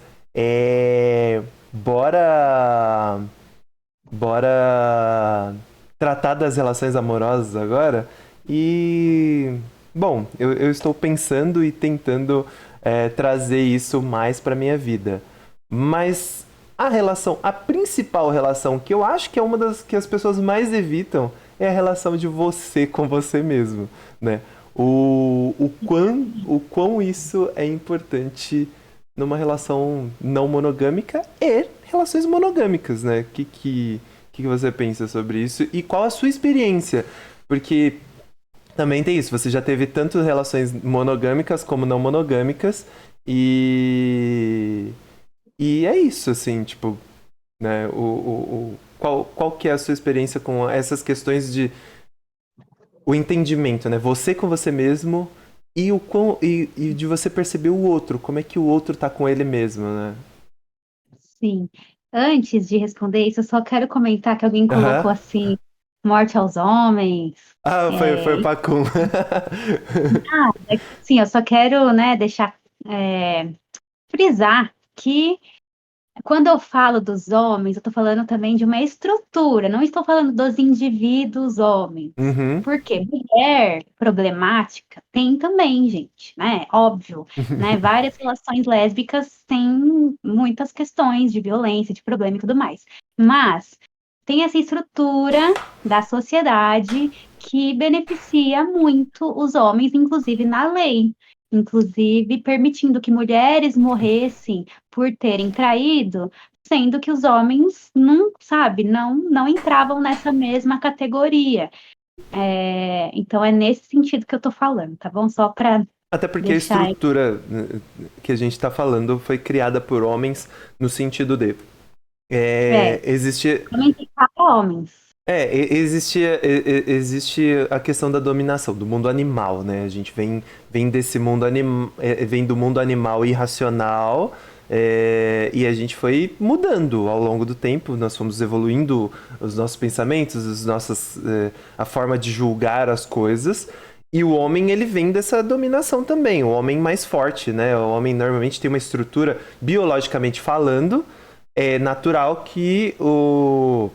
Bora. Bora tratar das relações amorosas agora. E. Bom, eu estou pensando e tentando trazer isso mais para minha vida. Mas a principal relação, que eu acho que é uma das que as pessoas mais evitam, é a relação de você com você mesmo, né? O quão isso é importante numa relação não monogâmica e relações monogâmicas, né? Que você pensa sobre isso e qual a sua experiência? Porque também tem isso, você já teve tanto relações monogâmicas como não monogâmicas e é isso, assim, tipo, né? Qual que é a sua experiência com essas questões de o entendimento, né? Você com você mesmo e de você perceber o outro, como é que o outro tá com ele mesmo, né? Sim. Antes de responder isso, eu só quero comentar que alguém colocou Aham. assim, morte aos homens. Ah, foi o É, Pacum. sim, eu só quero, né, deixar frisar que quando eu falo dos homens, eu estou falando também de uma estrutura, não estou falando dos indivíduos homens. Uhum. Porque mulher problemática tem também, gente, né? Óbvio, né? Várias relações lésbicas têm muitas questões de violência, de problema e tudo mais. Mas tem essa estrutura da sociedade que beneficia muito os homens, inclusive na lei. inclusive permitindo que mulheres morressem por terem traído, sendo que os homens não, sabe, não entravam nessa mesma categoria. Então é nesse sentido que eu tô falando, tá bom? Só para Até porque a deixar. estrutura que a gente está falando foi criada por homens no sentido de existe Também tem para homens. existe a questão da dominação do mundo animal, né? A gente vem desse mundo vem do mundo animal irracional, e a gente foi mudando ao longo do tempo. Nós fomos evoluindo os nossos pensamentos, a forma de julgar as coisas. E o homem, ele vem dessa dominação também, o homem mais forte, né? O homem normalmente tem uma estrutura, biologicamente falando, é natural que o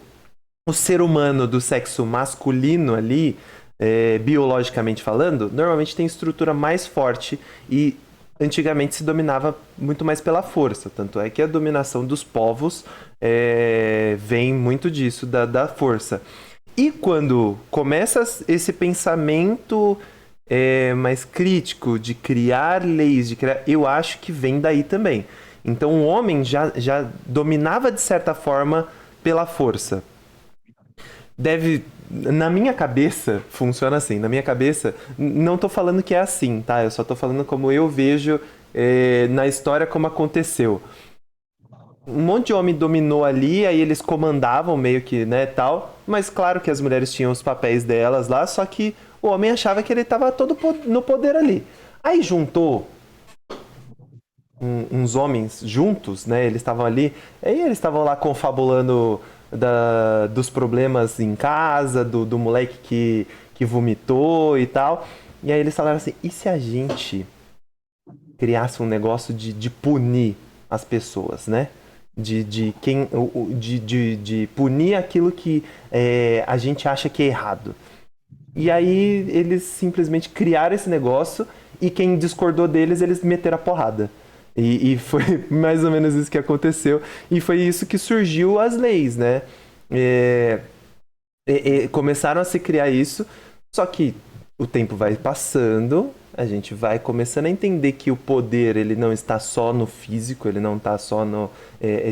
ser humano do sexo masculino ali, biologicamente falando, normalmente tem estrutura mais forte e antigamente se dominava muito mais pela força. Tanto é que a dominação dos povos vem muito disso, da força. E quando começa esse pensamento mais crítico de criar leis, eu acho que vem daí também. Então o homem já dominava de certa forma pela força. Na minha cabeça, funciona assim. Na minha cabeça, não tô falando que é assim, tá? Eu só tô falando como eu vejo na história como aconteceu. Um monte de homem dominou ali, aí eles comandavam meio que, né, tal. Mas claro que as mulheres tinham os papéis delas lá, só que o homem achava que ele tava todo no poder ali. Aí juntou uns homens juntos, né? Eles estavam ali, aí eles estavam lá confabulando dos problemas em casa, do moleque que vomitou e tal. E aí eles falaram assim: e se a gente criasse um negócio de punir as pessoas, né? De punir aquilo que a gente acha que é errado. E aí eles simplesmente criaram esse negócio e quem discordou deles, eles meteram a porrada. E foi mais ou menos isso que aconteceu. E foi isso que surgiu as leis, né? É, começaram a se criar isso, só que o tempo vai passando, a gente vai começando a entender que o poder ele não está só no físico, ele não está só no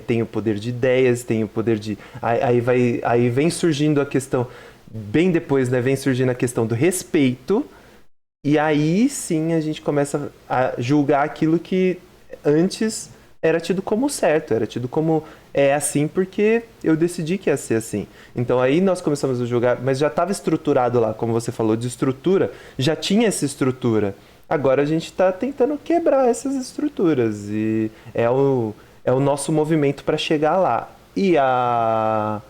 tem o poder de ideias, tem o poder de aí vem surgindo a questão bem depois, né, vem surgindo a questão do respeito. E aí sim a gente começa a julgar aquilo que antes era tido como certo, era tido como assim porque eu decidi que ia ser assim. Então aí nós começamos a julgar, mas já estava estruturado lá, como você falou, de estrutura, já tinha essa estrutura. Agora a gente está tentando quebrar essas estruturas e é o nosso movimento para chegar lá. E a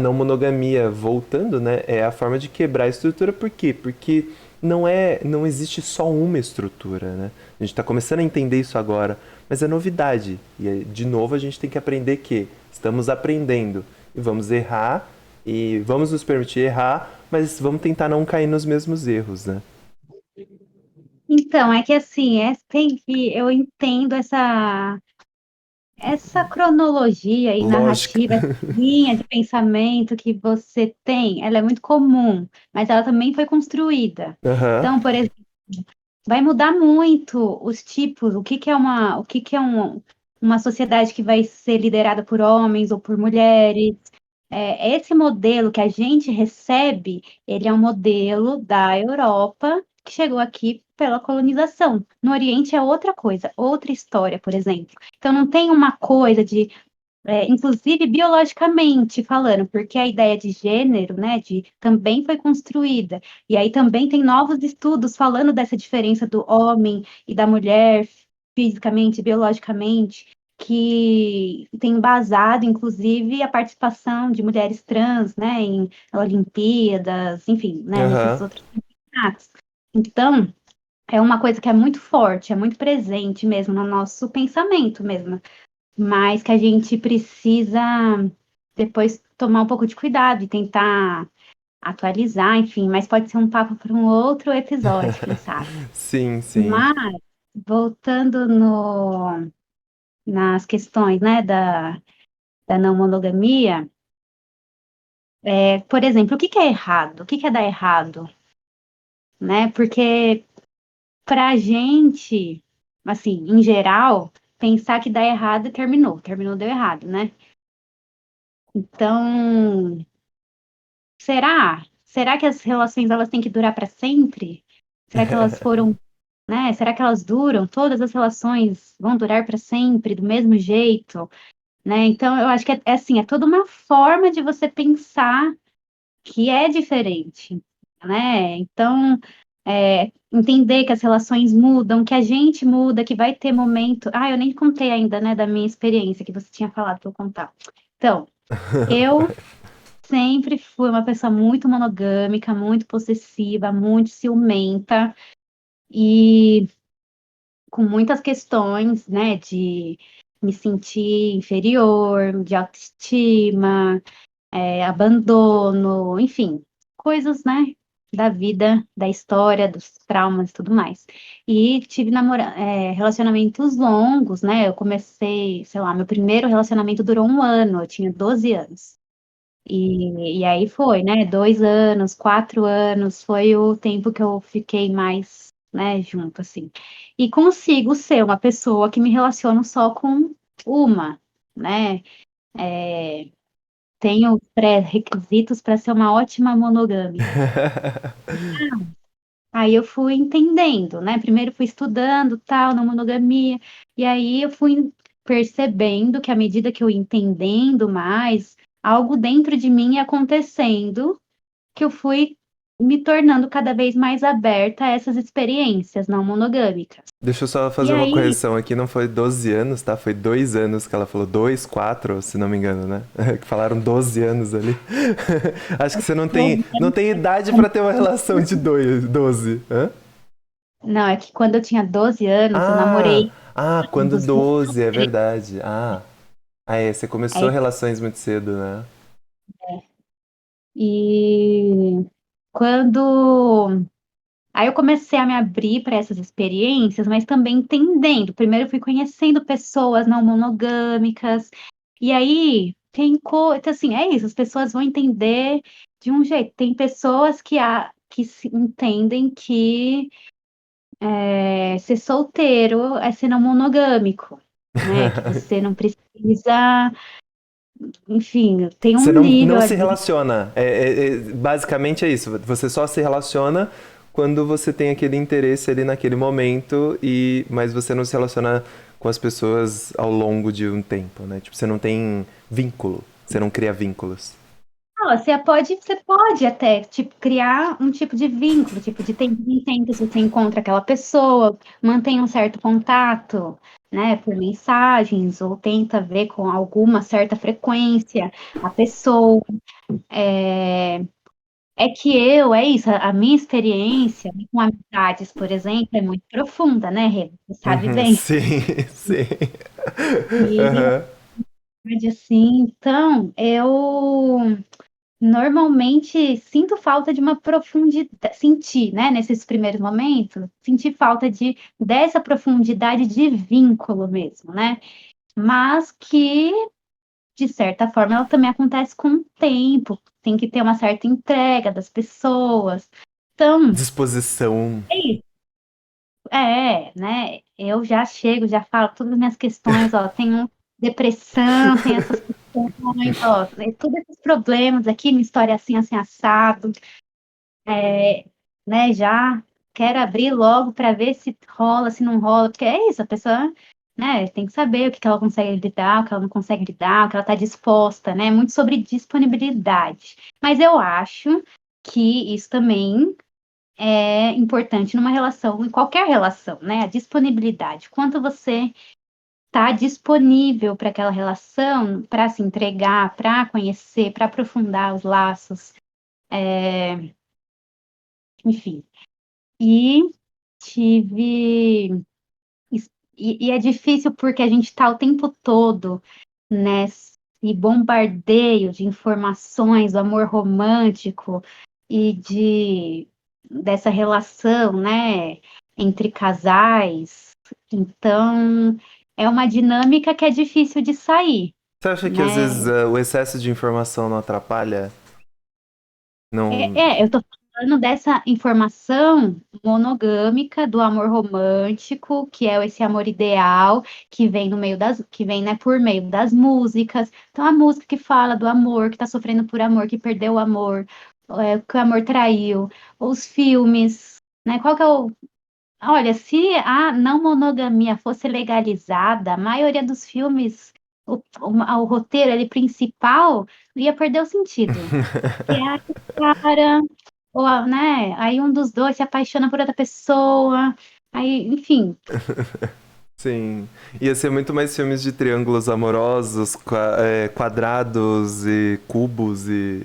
não monogamia, voltando, né, é a forma de quebrar a estrutura. Por quê? Porque não existe só uma estrutura, né? A gente está começando a entender isso agora, mas é novidade. E de novo a gente tem que aprender que estamos aprendendo e vamos errar e vamos nos permitir errar, mas vamos tentar não cair nos mesmos erros, né? Então, é que assim, tem que eu entendo essa cronologia e Lógica. narrativa, essa linha de pensamento que você tem, ela é muito comum, mas ela também foi construída. Aham. Então, por exemplo, vai mudar muito os tipos, o que que é uma sociedade que vai ser liderada por homens ou por mulheres. Esse modelo que a gente recebe, ele é um modelo da Europa que chegou aqui pela colonização. No Oriente é outra coisa, outra história, por exemplo. Então não tem uma coisa de inclusive biologicamente falando, porque a ideia de gênero, né, também foi construída. E aí também tem novos estudos falando dessa diferença do homem e da mulher fisicamente, biologicamente, que tem embasado, inclusive, a participação de mulheres trans, né, em Olimpíadas, enfim, né, nesses Aham. outros campeonatos. Então, é uma coisa que é muito forte, é muito presente mesmo no nosso pensamento mesmo, mas que a gente precisa depois tomar um pouco de cuidado e tentar atualizar, enfim, mas pode ser um papo para um outro episódio, quem sabe. Sim, sim. Mas, voltando nas questões, né, da não monogamia, por exemplo, o que que é errado? O que que é dar errado? Né? Porque pra gente, assim, em geral, pensar que dá errado e terminou. Terminou, deu errado, né? Então, será? Será que as relações elas têm que durar para sempre? Será que elas foram, né? Será que elas duram? Todas as relações vão durar para sempre do mesmo jeito, né? Então, eu acho que é assim, é toda uma forma de você pensar que é diferente, né? Então, entender que as relações mudam, que a gente muda, que vai ter momento. Ah, eu nem contei ainda, né, da minha experiência que você tinha falado para eu contar. Então, eu sempre fui uma pessoa muito monogâmica, muito possessiva, muito ciumenta e com muitas questões, né, de me sentir inferior, de autoestima, abandono, enfim, coisas, né, da vida, da história, dos traumas e tudo mais. E tive relacionamentos longos, né? Eu comecei, sei lá, meu primeiro relacionamento durou 1 ano, eu tinha 12 anos. E aí foi, né? 2 anos, 4 anos, foi o tempo que eu fiquei mais, né, junto, assim. E consigo ser uma pessoa que me relaciono só com uma, né? Tenho pré-requisitos para ser uma ótima monogâmica. Aí eu fui entendendo, né? Primeiro fui estudando tal, na monogamia, e aí eu fui percebendo que à medida que eu ia entendendo mais, algo dentro de mim ia acontecendo, que eu fui me tornando cada vez mais aberta a essas experiências não monogâmicas. Deixa eu só E fazer uma aí, correção aqui, não foi 12 anos, tá? Foi 2 anos que ela falou, 2, 4, se não me engano, né? Que falaram 12 anos ali. Acho que você não tem idade pra ter uma relação de 12. Hã? não, é que quando eu tinha 12 anos, eu Ah, namorei quando dos 12, é 13. verdade. Você começou Aí, relações muito cedo, né? e quando Aí eu comecei a me abrir para essas experiências, mas também entendendo. Primeiro eu fui conhecendo pessoas não monogâmicas, e aí tem coisa, assim, é isso, as pessoas vão entender de um jeito. Tem pessoas que se entendem que ser solteiro é ser não monogâmico, né? Que você não precisa, enfim, tem Você um não nível se ali. relaciona. Basicamente é isso. Você só se relaciona quando você tem aquele interesse ali naquele momento, mas você não se relaciona com as pessoas ao longo de um tempo, né? Tipo, você não tem vínculo. Você não cria vínculos. Não, você pode até, tipo, criar um tipo de vínculo, tipo, de tempo em tempo, se você encontra aquela pessoa, mantém um certo contato, né, por mensagens, ou tenta ver com alguma certa frequência a pessoa. É, é isso, a minha experiência com amizades, por exemplo, é muito profunda, né, Rê? Você sabe Uhum, bem. sim, sim. E, Aham. assim, então, eu normalmente sinto falta de uma profundidade, sentir, né, nesses primeiros momentos, sentir falta dessa profundidade de vínculo mesmo, né? Mas que, de certa forma, ela também acontece com o tempo, tem que ter uma certa entrega das pessoas. Então, Disposição. é isso. Né? Eu já chego, já falo todas as minhas questões, ó, tenho depressão, tenho essas questões, ó, todos esses problemas aqui, minha história é assim, assim, assado. Né, já quero abrir logo para ver se rola, se não rola, porque é isso, a pessoa, né, tem que saber o que que ela consegue lidar, o que ela não consegue lidar, o que ela está disposta, né, muito sobre disponibilidade. Mas eu acho que isso também é importante numa relação, em qualquer relação, né, a disponibilidade, quanto você está disponível para aquela relação, para se entregar, para conhecer, para aprofundar os laços, enfim. E tive. E é difícil porque a gente está o tempo todo nesse bombardeio de informações, do amor romântico e dessa relação, né, entre casais. Então, é uma dinâmica que é difícil de sair, Você acha que às vezes né? o excesso de informação não atrapalha? Não. Eu tô falando dessa informação monogâmica do amor romântico, que é esse amor ideal que vem no meio que vem, né, por meio das músicas. Então a música que fala do amor, que está sofrendo por amor, que perdeu o amor, que o amor traiu, os filmes, né? Qual que é o Olha, se a não monogamia fosse legalizada, a maioria dos filmes, o roteiro ali principal ia perder o sentido. Que é a cara, ou né? Aí um dos dois se apaixona por outra pessoa. Aí, enfim, Sim. Ia ser muito mais filmes de triângulos amorosos, quadrados e cubos e.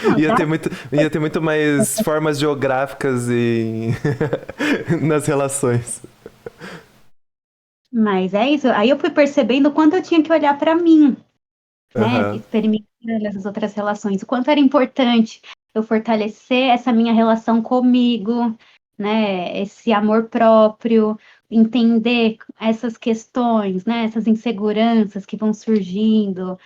não, ia dá, ter muito, ia ter muito mais formas geográficas e nas relações. mas é isso. Aí eu fui percebendo o quanto eu tinha que olhar para mim, né? Aham. Experimentando essas outras relações, o quanto era importante eu fortalecer essa minha relação comigo, né? Esse amor próprio, entender essas questões, né? Essas inseguranças que vão surgindo,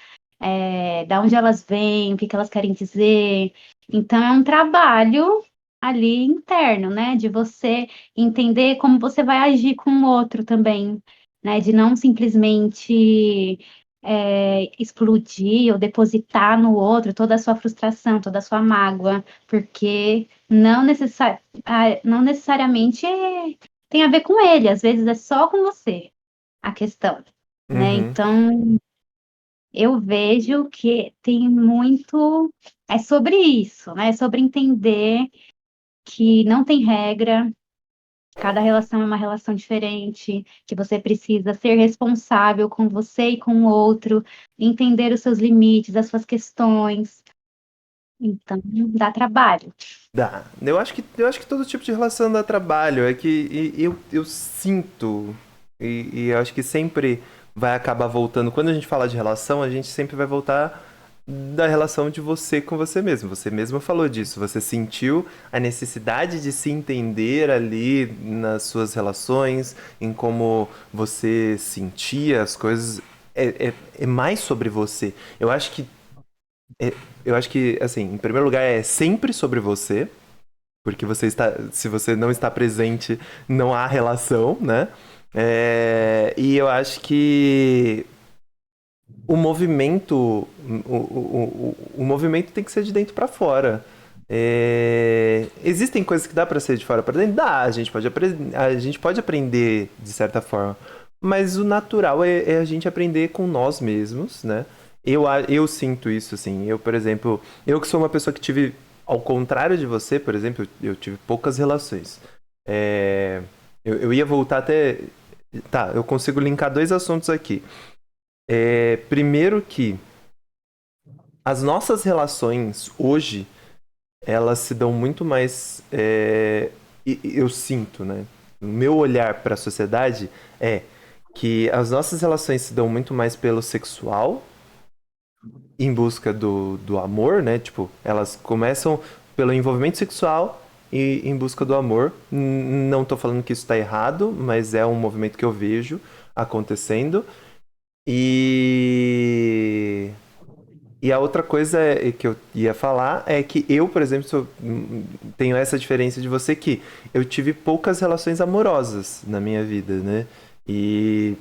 da onde elas vêm, o que que elas querem dizer. Então é um trabalho ali interno, né? De você entender como você vai agir com o outro também, né? De não simplesmente explodir ou depositar no outro toda a sua frustração, toda a sua mágoa, porque não necessariamente tem a ver com ele, às vezes é só com você a questão, né? Uhum. Então, eu vejo que tem muito. É sobre isso, né? É sobre entender que não tem regra, cada relação é uma relação diferente, que você precisa ser responsável com você e com o outro, entender os seus limites, as suas questões. Então, dá trabalho. Dá. Eu acho que todo tipo de relação dá trabalho. É que eu sinto, e eu acho que sempre vai acabar voltando. Quando a gente fala de relação, a gente sempre vai voltar da relação de você com você mesmo. Você mesmo falou disso. Você sentiu a necessidade de se entender ali nas suas relações, em como você sentia as coisas. É mais sobre você. Eu acho que, eu acho que, assim, em primeiro lugar, é sempre sobre você. Porque se você não está presente, não há relação, né? E eu acho que o movimento, o movimento tem que ser de dentro para fora. Existem coisas que dá para ser de fora para dentro? Dá, a gente pode aprender de certa forma. Mas o natural é a gente aprender com nós mesmos, né? Eu sinto isso, assim. Eu, por exemplo, eu que sou uma pessoa que tive, ao contrário de você, por exemplo, eu tive poucas relações. Eu ia voltar até. Tá, eu consigo linkar dois assuntos aqui. Primeiro que as nossas relações hoje, elas se dão muito mais. Eu sinto, né? O meu olhar para a sociedade é que as nossas relações se dão muito mais pelo sexual, em busca do amor, né? Tipo, elas começam pelo envolvimento sexual e em busca do amor. Não tô falando que isso tá errado, mas é um movimento que eu vejo acontecendo. E e a outra coisa que eu ia falar é que eu, por exemplo, tenho essa diferença de você que eu tive poucas relações amorosas na minha vida, né? E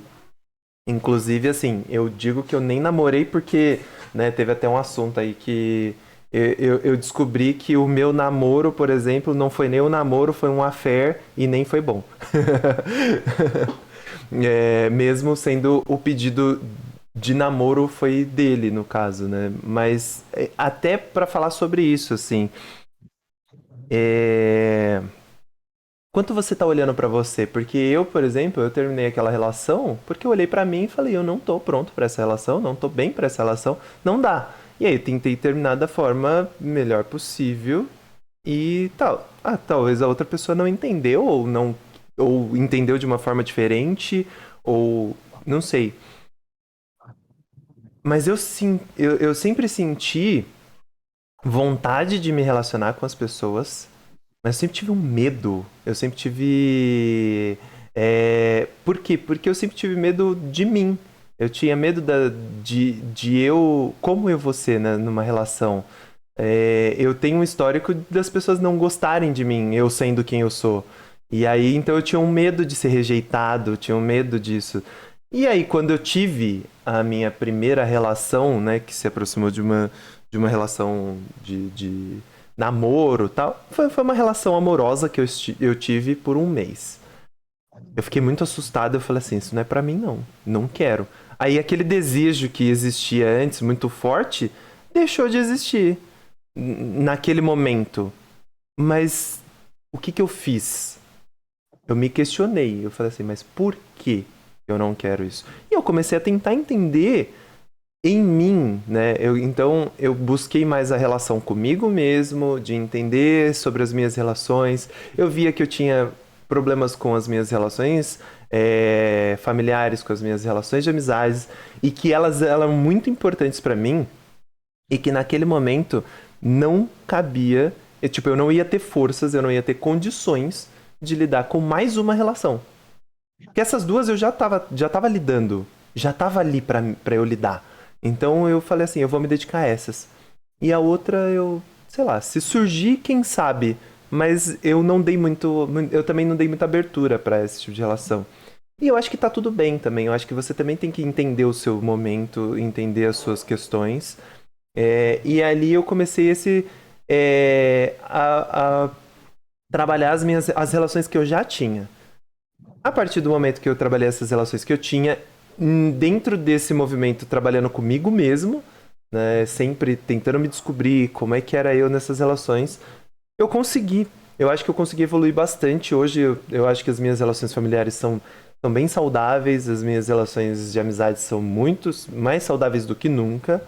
inclusive, assim, eu digo que eu nem namorei porque, né, teve até um assunto aí que eu descobri que o meu namoro, por exemplo, não foi nem um namoro, foi um affair e nem foi bom. Mesmo sendo o pedido de namoro foi dele, no caso, né? Mas até pra falar sobre isso, assim, é... quanto você tá olhando pra você? Porque eu, por exemplo, eu terminei aquela relação porque eu olhei pra mim e falei, eu não tô pronto pra essa relação, não tô bem pra essa relação, não dá. E aí eu tentei terminar da forma melhor possível e tal. Ah, talvez a outra pessoa não entendeu ou não ou entendeu de uma forma diferente ou não sei. Mas eu sempre senti vontade de me relacionar com as pessoas, mas eu sempre tive um medo. Eu sempre tive. Por quê? Porque eu sempre tive medo de mim. Eu tinha medo de eu. Como eu vou ser, né, numa relação? Eu tenho um histórico das pessoas não gostarem de mim, eu sendo quem eu sou. E aí, então eu tinha um medo de ser rejeitado, eu tinha um medo disso. E aí, quando eu tive a minha primeira relação, né, que se aproximou de uma relação de namoro e tal, foi uma relação amorosa que eu tive por um mês. Eu fiquei muito assustado, eu falei assim, isso não é pra mim não, não quero. Aí aquele desejo que existia antes, muito forte, deixou de existir naquele momento. Mas o que que eu fiz? Eu me questionei, eu falei assim, mas por que eu não quero isso? E eu comecei a tentar entender em mim, né? Então eu busquei mais a relação comigo mesmo, de entender sobre as minhas relações. Eu via que eu tinha problemas com as minhas relações familiares, com as minhas relações de amizades, e que elas eram muito importantes para mim, e que naquele momento não cabia, tipo, eu não ia ter forças, eu não ia ter condições de lidar com mais uma relação. Porque essas duas eu já tava lidando, já tava ali pra eu lidar. Então eu falei assim, eu vou me dedicar a essas. E a outra eu, sei lá, se surgir, quem sabe. Mas eu não dei muito, eu também não dei muita abertura pra esse tipo de relação. E eu acho que tá tudo bem também. Eu acho que você também tem que entender o seu momento, entender as suas questões. E ali eu comecei a trabalhar as relações que eu já tinha. A partir do momento que eu trabalhei essas relações que eu tinha, dentro desse movimento, trabalhando comigo mesmo, né, sempre tentando me descobrir como é que era eu nessas relações, eu consegui. Eu acho que eu consegui evoluir bastante. Hoje eu acho que as minhas relações familiares são bem saudáveis, as minhas relações de amizade são muito mais saudáveis do que nunca.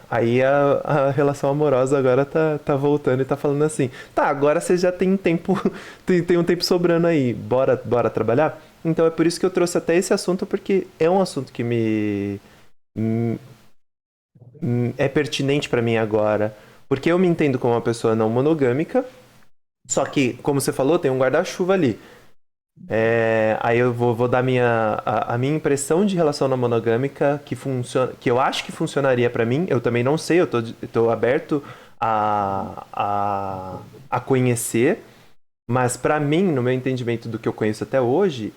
Aí a relação amorosa agora tá voltando e tá falando assim, tá, agora você já tem tempo, tem um tempo sobrando aí, bora trabalhar? Então é por isso que eu trouxe até esse assunto, porque é um assunto que hum, é pertinente pra mim agora, porque eu me entendo como uma pessoa não monogâmica, só que, como você falou, tem um guarda-chuva ali. Aí eu vou dar a minha impressão de relação não monogâmica que eu acho que funcionaria pra mim. Eu também não sei, eu tô aberto a conhecer, mas pra mim, no meu entendimento do que eu conheço até hoje,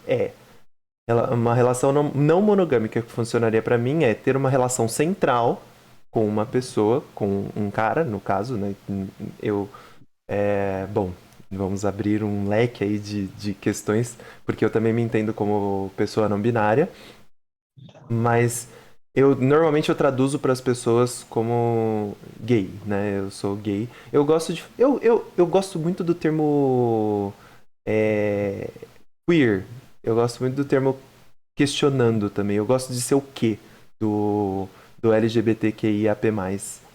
uma relação não monogâmica que funcionaria pra mim é ter uma relação central com uma pessoa, com um cara, no caso, né? Eu bom, vamos abrir um leque aí de questões, porque eu também me entendo como pessoa não binária, mas normalmente eu traduzo para as pessoas como gay, né? Eu sou gay. Eu gosto muito do termo é, queer. Eu gosto muito do termo questionando também. Eu gosto de ser o quê do LGBTQIAP+.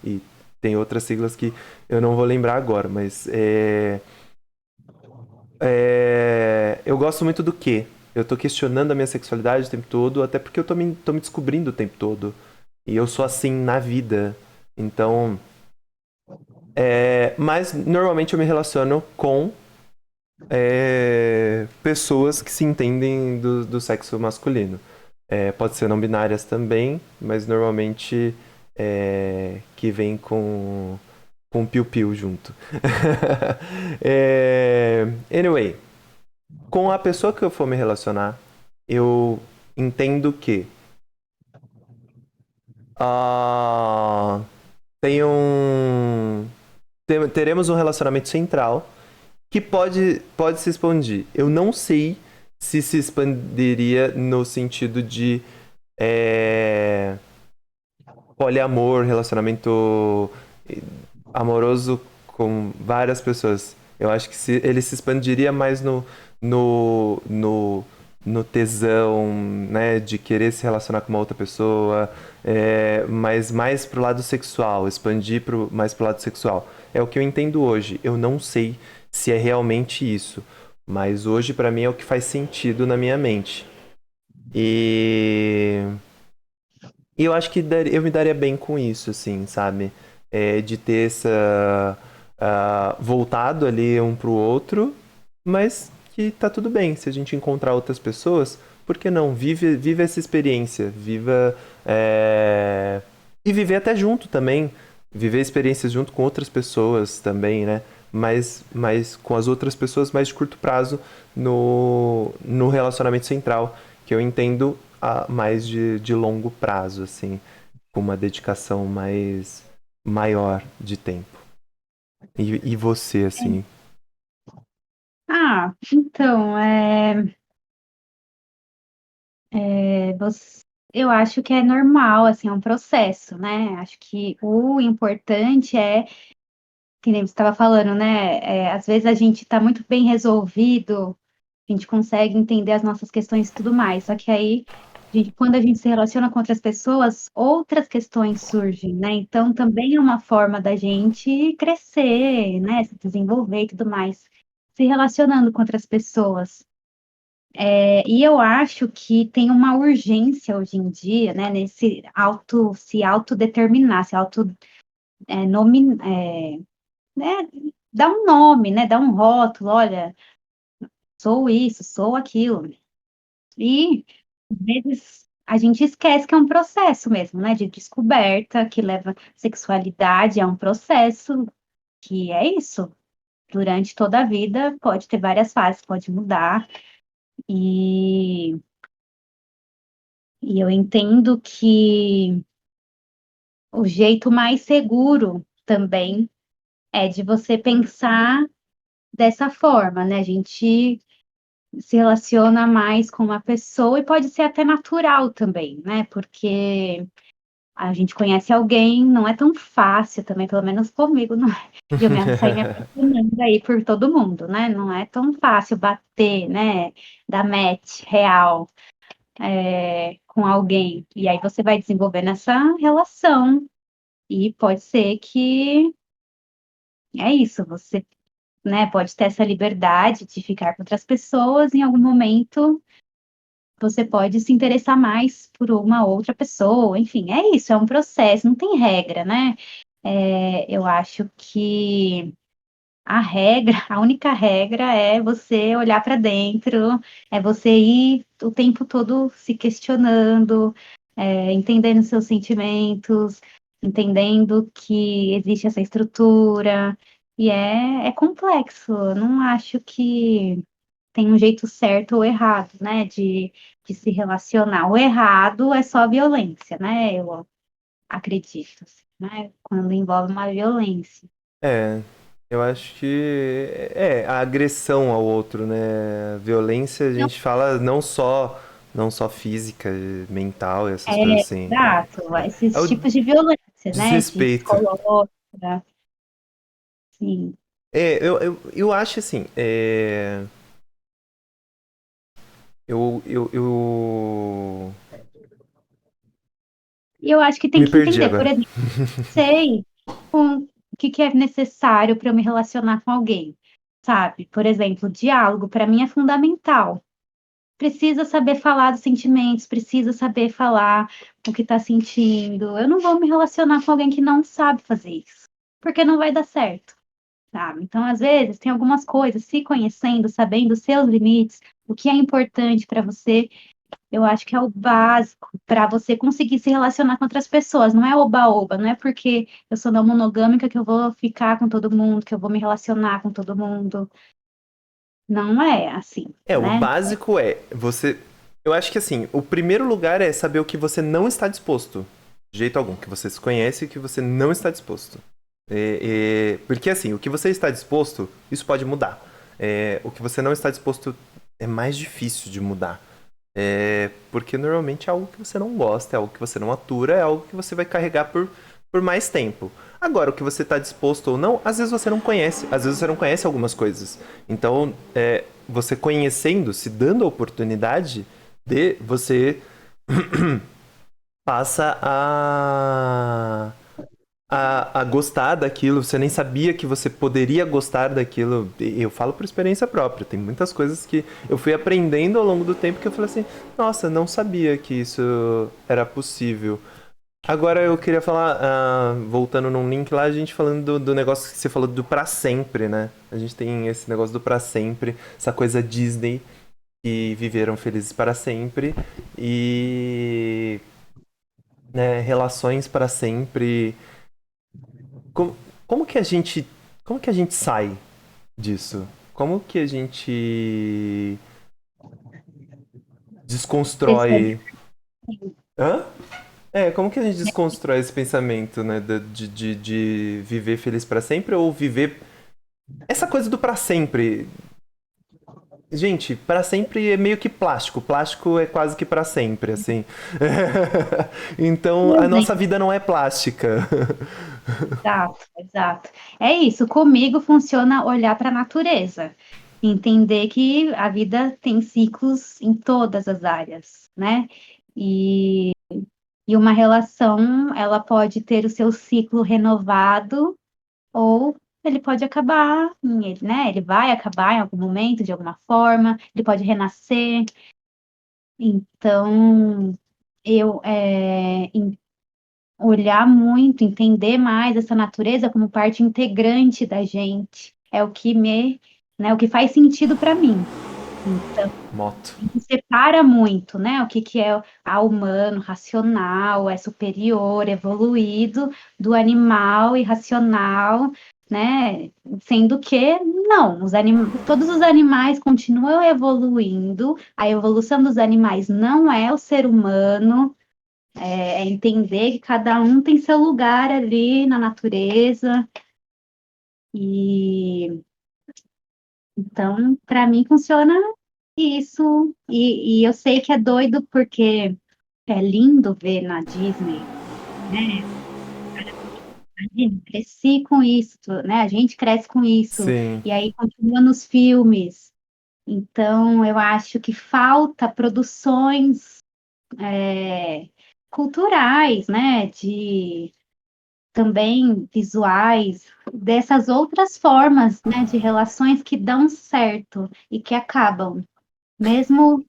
E tem outras siglas que eu não vou lembrar agora, mas eu gosto muito do quê? Eu tô questionando a minha sexualidade o tempo todo, até porque eu tô me descobrindo o tempo todo. E eu sou assim na vida. Então. Mas normalmente eu me relaciono com pessoas que se entendem do sexo masculino. Pode ser não binárias também, mas normalmente que vem com piu-piu junto. Anyway, com a pessoa que eu for me relacionar, eu entendo que ah, tem teremos um relacionamento central que pode se expandir. Eu não sei se expandiria no sentido de é, poliamor, relacionamento amoroso com várias pessoas. Eu acho que ele se expandiria mais no, no, no tesão, né, de querer se relacionar com uma outra pessoa, mas mais pro lado sexual, expandir mais pro lado sexual. É o que eu entendo hoje. Eu não sei se é realmente isso, mas hoje pra mim é o que faz sentido na minha mente. E e eu acho que eu me daria bem com isso, assim, sabe? De ter voltado ali um pro outro, mas que tá tudo bem. Se a gente encontrar outras pessoas, por que não? Vive essa experiência, viva. E viver até junto também. viver experiências junto com outras pessoas também, né? Mas com as outras pessoas mais de curto prazo no relacionamento central, que eu entendo mais de longo prazo, assim, com uma dedicação mais maior de tempo. E você, assim? Então, eu acho que é normal, assim, é um processo, né? Acho que o importante que nem você estava falando, né? Às vezes a gente está muito bem resolvido, a gente consegue entender as nossas questões e tudo mais, só que aí, quando a gente se relaciona com outras pessoas, outras questões surgem, né? Então, também é uma forma da gente crescer, né? Se desenvolver e tudo mais, se relacionando com outras pessoas. E eu acho que tem uma urgência hoje em dia, né, nesse se autodeterminar, se auto, nome, né, dar um nome, né, dar um rótulo, olha, sou isso, sou aquilo. E, às vezes, a gente esquece que é um processo mesmo, né, de descoberta, que leva sexualidade, é um processo que é isso. Durante toda a vida, pode ter várias fases, pode mudar. E, e eu entendo que o jeito mais seguro também é de você pensar dessa forma, né? A gente se relaciona mais com uma pessoa e pode ser até natural também, né? Porque a gente conhece alguém, não é tão fácil também, pelo menos comigo, não é? De eu sair me apaixonando aí por todo mundo, né? Não é tão fácil bater, né? Dar match real com alguém. E aí você vai desenvolvendo essa relação. E pode ser que é isso, você, né, pode ter essa liberdade de ficar com outras pessoas, em algum momento você pode se interessar mais por uma outra pessoa, enfim, é isso, é um processo, não tem regra, né? Eu acho que a única regra é você olhar para dentro, é você ir o tempo todo se questionando, entendendo seus sentimentos, entendendo que existe essa estrutura, e é complexo. Eu não acho que tem um jeito certo ou errado, né, de se relacionar. O errado é só a violência, né? Eu acredito, assim, né? Quando envolve uma violência. É, eu acho que a agressão ao outro, né? Violência, a gente fala não só física, mental e essas coisas assim. Exato, É esses o tipos de violência, né? De desrespeito. psicológica, sim. Eu acho assim, eu E eu acho que tem me que perdi entender, por agora. exemplo, sei o que é necessário para eu me relacionar com alguém, sabe? Por exemplo, diálogo para mim é fundamental. Precisa saber falar dos sentimentos, precisa saber falar o que está sentindo. Eu não vou me relacionar com alguém que não sabe fazer isso, porque não vai dar certo, sabe? Então, às vezes, tem algumas coisas, se conhecendo, sabendo os seus limites, o que é importante para você, eu acho que é o básico para você conseguir se relacionar com outras pessoas. Não é oba-oba, não é porque eu sou não monogâmica que eu vou ficar com todo mundo, que eu vou me relacionar com todo mundo. Não é assim, O né? básico é você. Eu acho que assim, o primeiro lugar é saber o que você não está disposto. De jeito algum, que você se conhece e o que você não está disposto. Porque assim, o que você está disposto, isso pode mudar. O que você não está disposto é mais difícil de mudar. Porque normalmente é algo que você não gosta, é algo que você não atura, é algo que você vai carregar por mais tempo. Agora, o que você está disposto ou não, às vezes você não conhece, às vezes você não conhece algumas coisas. Então, você conhecendo, se dando a oportunidade de você passa a gostar daquilo, você nem sabia que você poderia gostar daquilo. Eu falo por experiência própria, tem muitas coisas que eu fui aprendendo ao longo do tempo que eu falei assim, nossa, não sabia que isso era possível. Agora eu queria falar, voltando num link lá, a gente falando do negócio que você falou do pra sempre, né? A gente tem esse negócio do pra sempre, essa coisa Disney, que viveram felizes para sempre, e né, relações para sempre. Como, como que a gente sai disso? Como que a gente Percebe? desconstrói. Hã? Como que a gente desconstrói esse pensamento, né? De viver feliz pra sempre ou viver. Essa coisa do pra sempre. Gente, pra sempre é meio que plástico. Plástico é quase que pra sempre, assim. Então Um a nossa exemplo. vida não é plástica. Exato, exato. É isso, comigo funciona olhar para a natureza, entender que a vida tem ciclos em todas as áreas, né? E, e uma relação, ela pode ter o seu ciclo renovado ou ele pode acabar, né? Ele vai acabar em algum momento, de alguma forma, ele pode renascer. Então, eu olhar muito, entender mais essa natureza como parte integrante da gente, é o que né, o que faz sentido para mim. Então, Moto. separa muito, né? O que que é humano, racional, é superior, evoluído do animal irracional, né? Sendo que não, todos os animais continuam evoluindo, a evolução dos animais não é o ser humano, é entender que cada um tem seu lugar ali na natureza. E então, para mim, funciona isso. E eu sei que é doido porque é lindo ver na Disney, né? Imagina, cresci com isso, né? A gente cresce com isso. Sim. E aí continua nos filmes. Então, eu acho que falta produções culturais, né? De também visuais, dessas outras formas, né, de relações que dão certo e que acabam, mesmo,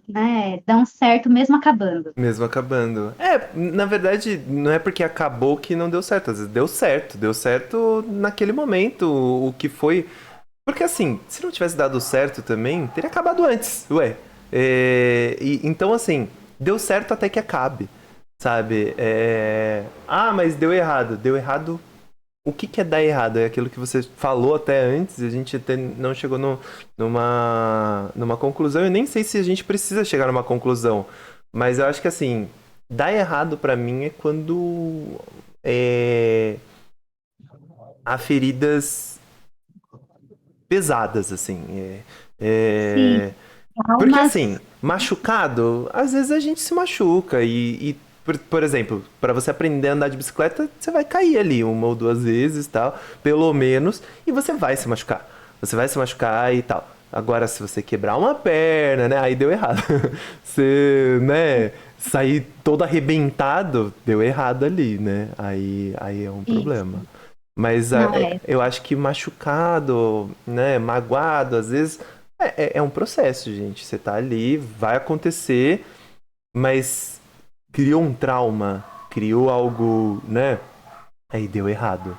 né, dão certo mesmo acabando. Mesmo acabando. Na verdade, não é porque acabou que não deu certo. Às vezes deu certo. Deu certo naquele momento. O que foi. Porque assim, se não tivesse dado certo também, teria acabado antes, ué. Então assim, deu certo até que acabe, sabe? Mas deu errado. Deu errado. O que que é dar errado? É aquilo que você falou até antes, e a gente até não chegou numa conclusão. Eu nem sei se a gente precisa chegar numa conclusão. Mas eu acho que assim, dar errado pra mim é quando é, há feridas pesadas, assim. Sim, É, Porque almas, assim, machucado, às vezes a gente se machuca por exemplo, para você aprender a andar de bicicleta, você vai cair ali uma ou duas vezes, tal, pelo menos, e você vai se machucar. Você vai se machucar e tal. Agora, se você quebrar uma perna, né, aí deu errado. Você, né, sair todo arrebentado, deu errado ali, né? Aí é um problema. isso, Mas não é, eu acho que machucado, né, magoado, às vezes é um processo, gente. Você tá ali, vai acontecer, mas criou um trauma, criou algo, né? Aí deu errado.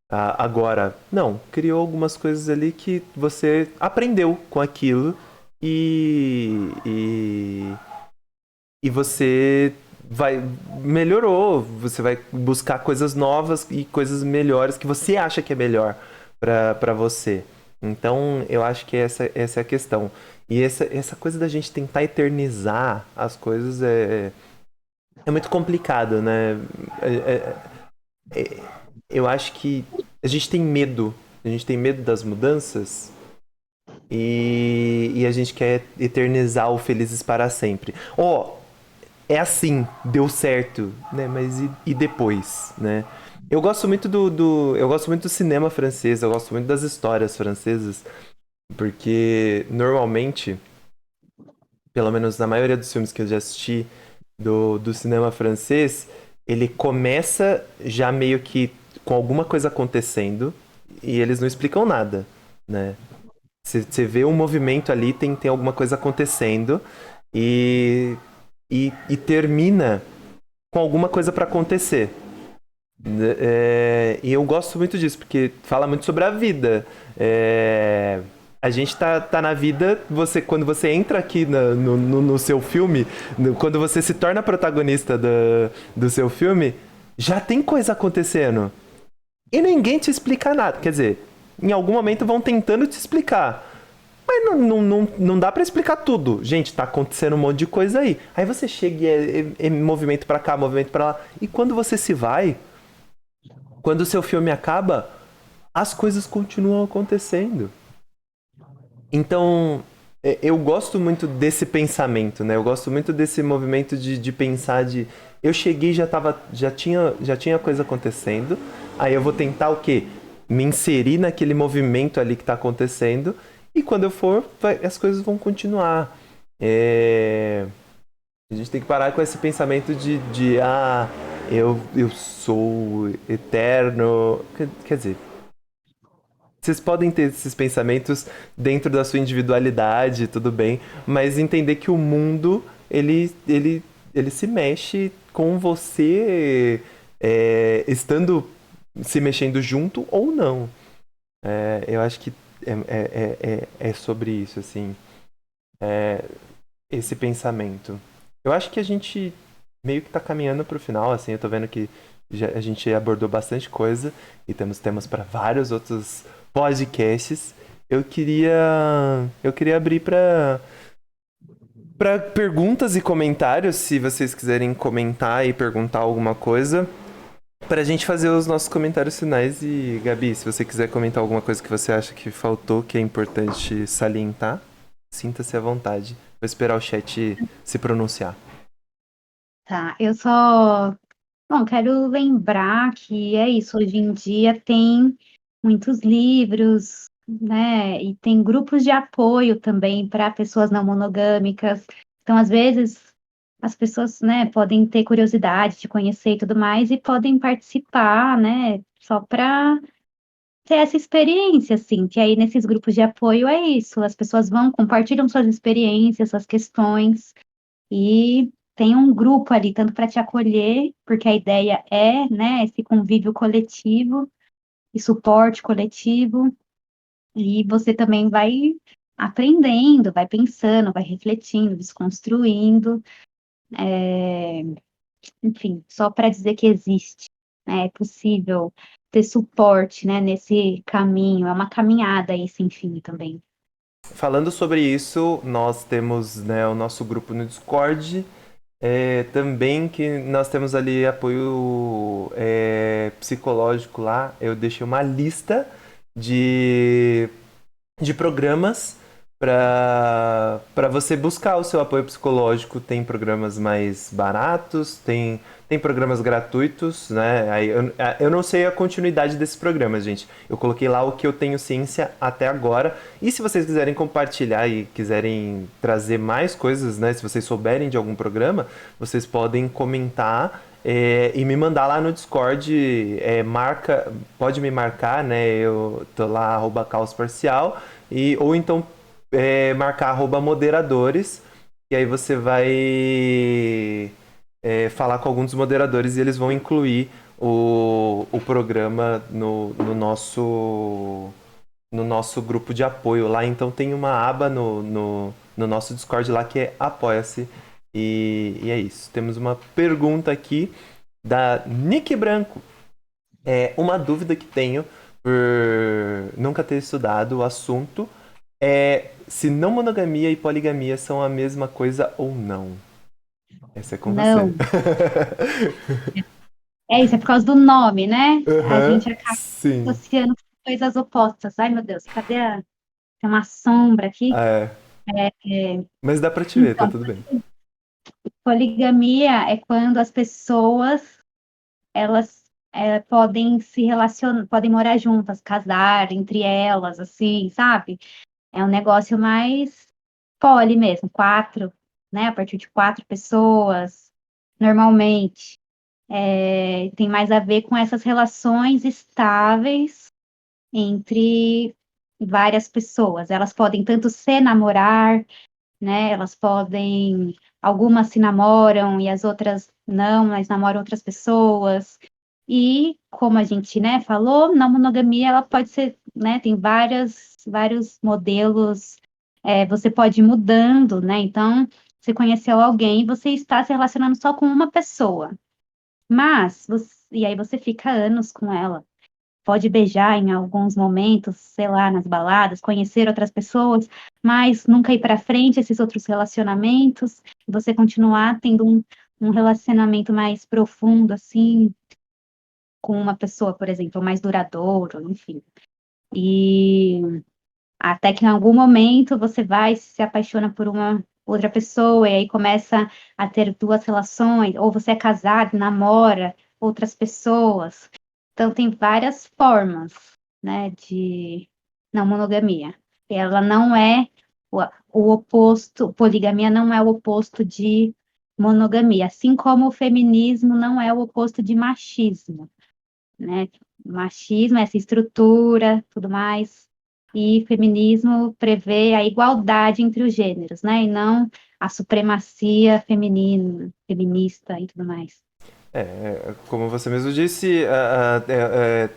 Agora, não, criou algumas coisas ali que você aprendeu com aquilo e, e você vai melhorou, você vai buscar coisas novas e coisas melhores que você acha que é melhor para você. Então, eu acho que essa é a questão. E essa coisa da gente tentar eternizar as coisas é muito complicado, né? É- eu acho que a gente tem medo. A gente tem medo das mudanças e a gente quer eternizar o felizes para sempre. É assim, deu certo, né? Mas e depois, né? Eu gosto muito do cinema francês, eu gosto muito das histórias francesas, porque normalmente, pelo menos na maioria dos filmes que eu já assisti do cinema francês, ele começa já meio que com alguma coisa acontecendo e eles não explicam nada, né? Você vê um movimento ali, tem alguma coisa acontecendo e, e termina com alguma coisa pra acontecer. E eu gosto muito disso, porque fala muito sobre a vida. A gente tá na vida, quando você entra aqui no seu filme, quando você se torna protagonista do seu filme, já tem coisa acontecendo. e ninguém te explica nada. Quer dizer, em algum momento vão tentando te explicar. Mas não dá pra explicar tudo. Gente, tá acontecendo um monte de coisa aí. Aí você chega e é movimento pra cá, movimento pra lá. E quando você se vai, quando o seu filme acaba, as coisas continuam acontecendo. Então, eu gosto muito desse pensamento, né? Eu gosto muito desse movimento de pensar de... Eu cheguei, já tinha coisa acontecendo, aí eu vou tentar o quê? Me inserir naquele movimento ali que tá acontecendo, e quando eu for, as coisas vão continuar. A gente tem que parar com esse pensamento eu sou eterno. Quer dizer, vocês podem ter esses pensamentos dentro da sua individualidade, tudo bem, mas entender que o mundo ele se mexe com você estando se mexendo junto ou não. Eu acho que é sobre isso, assim, esse pensamento. Eu acho que a gente meio que tá caminhando pro final, assim, eu tô vendo que a gente abordou bastante coisa e temos temas para vários outros podcasts. Eu queria abrir para perguntas e comentários, se vocês quiserem comentar e perguntar alguma coisa, pra gente fazer os nossos comentários finais. E Gabi, se você quiser comentar alguma coisa que você acha que faltou, que é importante salientar, sinta-se à vontade. Vou esperar o chat se pronunciar. Tá, eu só, bom, quero lembrar que é isso, hoje em dia tem muitos livros, né, e tem grupos de apoio também para pessoas não monogâmicas. Então, às vezes, as pessoas, né, podem ter curiosidade de conhecer e tudo mais e podem participar, né, só para ter essa experiência, assim, que aí nesses grupos de apoio é isso, as pessoas vão, compartilham suas experiências, suas questões, e tem um grupo ali, tanto para te acolher, porque a ideia é, né, esse convívio coletivo e suporte coletivo, e você também vai aprendendo, vai pensando, vai refletindo, desconstruindo, enfim, só para dizer que existe, né, é possível ter suporte, né, nesse caminho, é uma caminhada aí sem fim também. Falando sobre isso, nós temos, né, o nosso grupo no Discord. Também que nós temos ali apoio psicológico lá. Eu deixei uma lista de, de programas para você buscar o seu apoio psicológico. Tem programas mais baratos, tem programas gratuitos, né? Aí eu não sei a continuidade desses programas, gente. Eu coloquei lá o que eu tenho ciência até agora. E se vocês quiserem compartilhar e quiserem trazer mais coisas, né? Se vocês souberem de algum programa, vocês podem comentar e me mandar lá no Discord. Pode me marcar, né? Eu tô lá, @caosparcial. Ou então marcar @moderadores. E aí você vai falar com alguns dos moderadores e eles vão incluir o programa no nosso grupo de apoio lá. Então tem uma aba no nosso Discord lá que é Apoia-se. E é isso. Temos uma pergunta aqui da Nick Branco. Uma dúvida que tenho por nunca ter estudado o assunto é se não monogamia e poligamia são a mesma coisa ou não. Essa é com você. Não, é isso, é por causa do nome, né? A Aham, gente acaba sim. associando coisas opostas. Ai, meu Deus, cadê a... Tem uma sombra aqui. É, É, mas dá pra te ver, tá então, tudo bem. poligamia é quando as pessoas elas podem se relacionar, podem morar juntas, casar entre elas, assim, sabe? É um negócio mais poli mesmo, quatro, né? A partir de quatro pessoas, normalmente. Tem mais a ver com essas relações estáveis entre várias pessoas. Elas podem tanto se namorar, né? Elas podem, algumas se namoram e as outras não, mas namoram outras pessoas. E como a gente, né, falou, na monogamia ela pode ser, né, tem vários modelos, você pode ir mudando, né? Então, você conheceu alguém, você está se relacionando só com uma pessoa, e aí você fica anos com ela. pode beijar em alguns momentos, sei lá, nas baladas, conhecer outras pessoas, mas nunca ir para frente esses outros relacionamentos, você continuar tendo um relacionamento mais profundo, assim, com uma pessoa, por exemplo, mais duradouro, enfim. E até que em algum momento você vai se apaixona por uma outra pessoa e aí começa a ter duas relações, ou você é casado, namora outras pessoas. Então tem várias formas, né, de não monogamia. Ela não é o oposto, poligamia não é o oposto de monogamia, assim como o feminismo não é o oposto de machismo, né? Machismo, essa estrutura, tudo mais, e feminismo prevê a igualdade entre os gêneros, né? E não a supremacia feminina, feminista e tudo mais. Como você mesmo disse,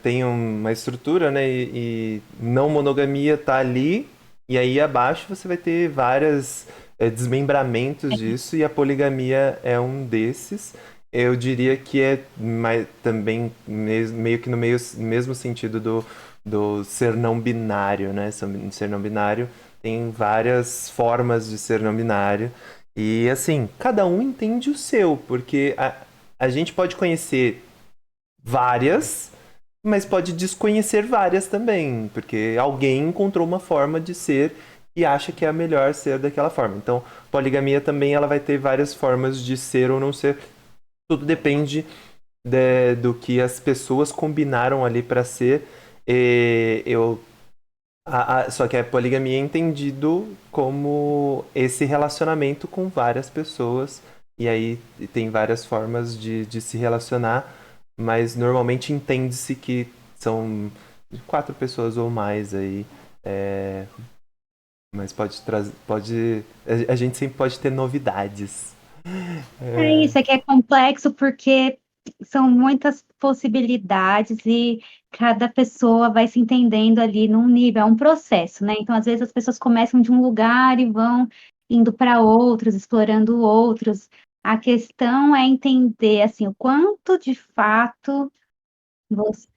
tem uma estrutura, né? E não monogamia tá ali, e aí abaixo você vai ter vários desmembramentos disso, e a poligamia é um desses. Eu diria que é também meio que no mesmo sentido do ser não binário, né? Ser não binário tem várias formas de ser não binário. E assim, cada um entende o seu, porque a gente pode conhecer várias, mas pode desconhecer várias também, porque alguém encontrou uma forma de ser e acha que é a melhor ser daquela forma. Então, poligamia também ela vai ter várias formas de ser ou não ser. Tudo depende do que as pessoas combinaram ali para ser. Eu só que a poligamia é entendido como esse relacionamento com várias pessoas, e aí tem várias formas de se relacionar, mas normalmente entende-se que são quatro pessoas ou mais aí. é, mas pode trazer. A gente sempre pode ter novidades. É isso, é que é complexo porque são muitas possibilidades e cada pessoa vai se entendendo ali num nível, é um processo, né? Então, às vezes, as pessoas começam de um lugar e vão indo para outros, explorando outros. A questão é entender, assim, o quanto de fato você,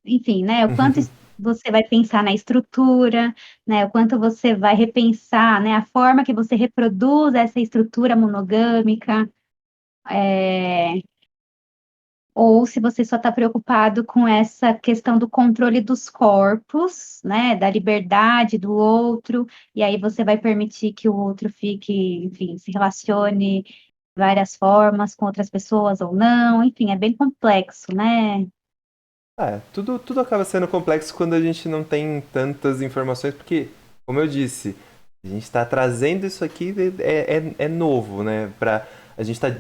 enfim, né? O quanto você vai pensar na estrutura, né? O quanto você vai repensar, né? A forma que você reproduz essa estrutura monogâmica. É, ou se você só está preocupado com essa questão do controle dos corpos, né, da liberdade do outro, e aí você vai permitir que o outro fique, enfim, se relacione de várias formas com outras pessoas ou não, enfim, é bem complexo, né? Tudo acaba sendo complexo quando a gente não tem tantas informações, porque, como eu disse, a gente está trazendo isso aqui, é novo, né? A gente está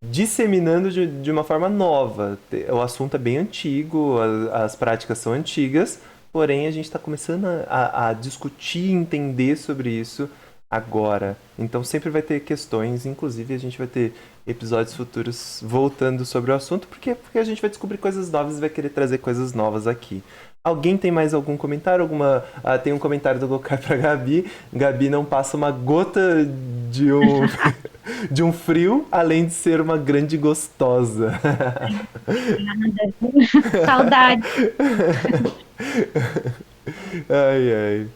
disseminando de uma forma nova. O assunto é bem antigo, as práticas são antigas, porém a gente está começando a discutir, entender sobre isso agora. Então sempre vai ter questões, inclusive a gente vai ter episódios futuros voltando sobre o assunto, porque a gente vai descobrir coisas novas e vai querer trazer coisas novas aqui. Alguém tem mais algum comentário? Tem um comentário do Gokar pra Gabi. Gabi não passa uma gota de um, de um frio, além de ser uma grande gostosa. Saudade. Ai, ai.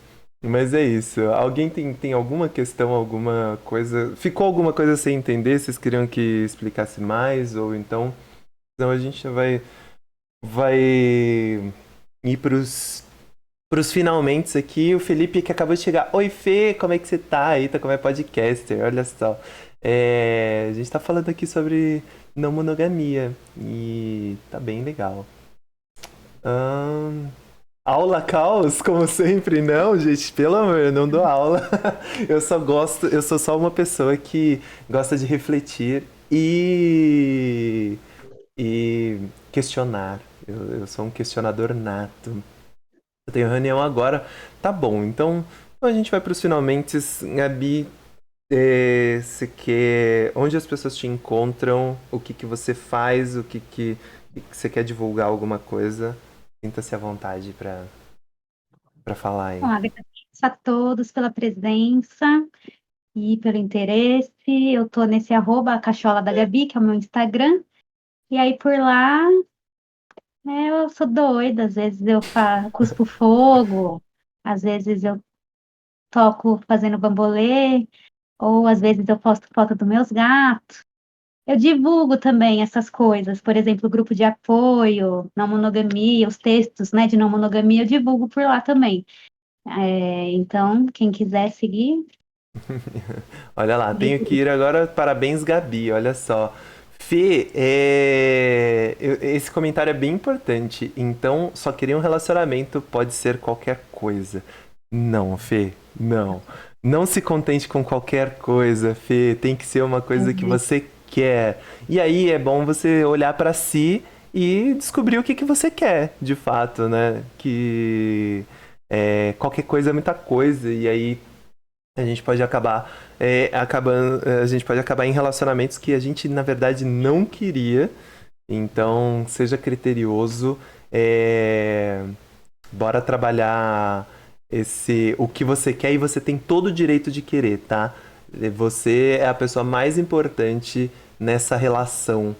Mas é isso. Alguém tem alguma questão, alguma coisa? Ficou alguma coisa sem entender? Vocês queriam que explicasse mais? Ou então. Então a gente vai ir pros finalmente aqui. O Felipe que acabou de chegar. Oi, Fê, como é que você tá? Eita, como é podcaster, olha só. A gente tá falando aqui sobre não monogamia. E tá bem legal. Ahn, Aula caos, como sempre, não, gente, pelo amor, eu não dou aula. Eu sou só uma pessoa que gosta de refletir e questionar. Eu sou um questionador nato. Eu tenho reunião agora. Tá bom, então a gente vai para os finalmente. Gabi, você quer. Onde as pessoas te encontram? O que que você faz? O que que você quer divulgar alguma coisa? Sinta-se à vontade para falar Bom, aí. agradeço a todos pela presença e pelo interesse. Eu tô nesse @cachola da Gabi, que é o meu Instagram, e aí por lá Eu sou doida, às vezes eu cuspo fogo, às vezes eu toco fazendo bambolê, ou às vezes eu posto foto dos meus gatos. Eu divulgo também essas coisas, por exemplo, o grupo de apoio, não monogamia, os textos, né, de não monogamia, eu divulgo por lá também. Então, quem quiser seguir, Olha lá, me tenho que ir agora. Parabéns, Gabi. Olha só. Fê, esse comentário é bem importante. Então, só queria um relacionamento, pode ser qualquer coisa. Não, Fê, não. Não se contente com qualquer coisa, Fê. Tem que ser uma coisa que segue. você quer. E aí é bom você olhar pra si e descobrir o que que você quer, de fato, né? Que qualquer coisa é muita coisa. E aí a gente pode acabar a gente pode acabar em relacionamentos que a gente na verdade não queria. Então seja criterioso, bora trabalhar esse o que você quer e você tem todo o direito de querer, tá? Você é a pessoa mais importante nessa relação.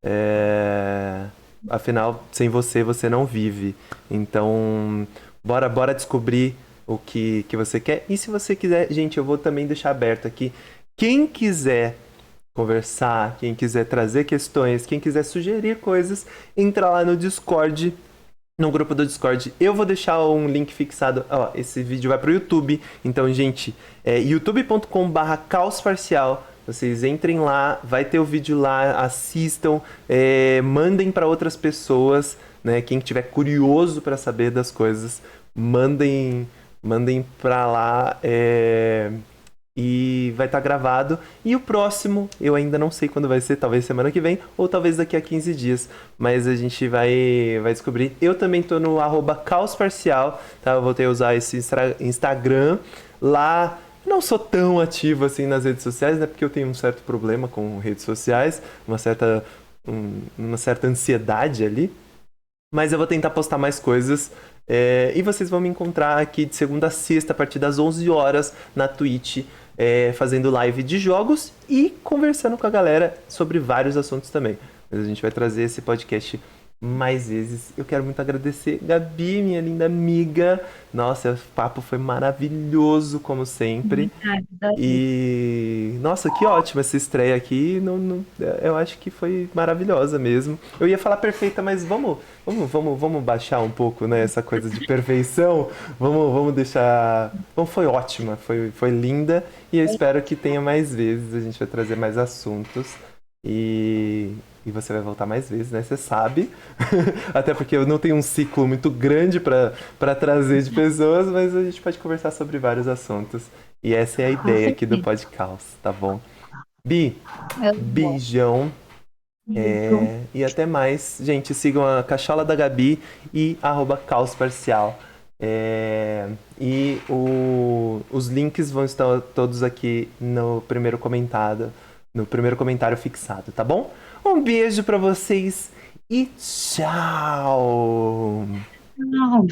É, Afinal, sem você, você não vive. Então, bora descobrir o que você quer. E se você quiser, gente, eu vou também deixar aberto aqui. Quem quiser conversar, quem quiser trazer questões, quem quiser sugerir coisas, entra lá no Discord, no grupo do Discord. Eu vou deixar um link fixado. Ó, esse vídeo vai pro YouTube. Então, gente, youtube.com/barra caos parcial. Vocês entrem lá, vai ter o vídeo lá, assistam, mandem para outras pessoas, né? Quem tiver curioso para saber das coisas, mandem para lá. E vai estar gravado. E o próximo, eu ainda não sei quando vai ser, talvez semana que vem, ou talvez daqui a 15 dias. Mas a gente vai descobrir. Eu também tô no @caosparcial, tá? Eu voltei a usar esse Instagram. Lá não sou tão ativo assim nas redes sociais, né? Porque eu tenho um certo problema com redes sociais, uma certa ansiedade ali. Mas eu vou tentar postar mais coisas. E vocês vão me encontrar aqui de segunda a sexta, a partir das 11 horas, na Twitch, fazendo live de jogos e conversando com a galera sobre vários assuntos também. Mas a gente vai trazer esse podcast mais vezes. Eu quero muito agradecer, Gabi, minha linda amiga. Nossa, o papo foi maravilhoso, como sempre. Obrigada. E nossa, que ótima essa estreia aqui. Eu acho que foi maravilhosa mesmo. Eu ia falar perfeita, mas vamos baixar um pouco, né, essa coisa de perfeição. Vamos deixar. Bom, foi ótima, foi linda e eu espero que tenha mais vezes. A gente vai trazer mais assuntos e você vai voltar mais vezes, né? Você sabe. Até porque eu não tenho um ciclo muito grande para trazer de pessoas, mas a gente pode conversar sobre vários assuntos. E essa é a Com ideia aqui do certeza. podcast, tá bom? Bi, Eu vou. beijão. Isso. E até mais. Gente, sigam a Cachola da Gabi e @caos parcial. Os links vão estar todos aqui no primeiro comentário fixado, tá bom? Um beijo pra vocês e tchau! Não.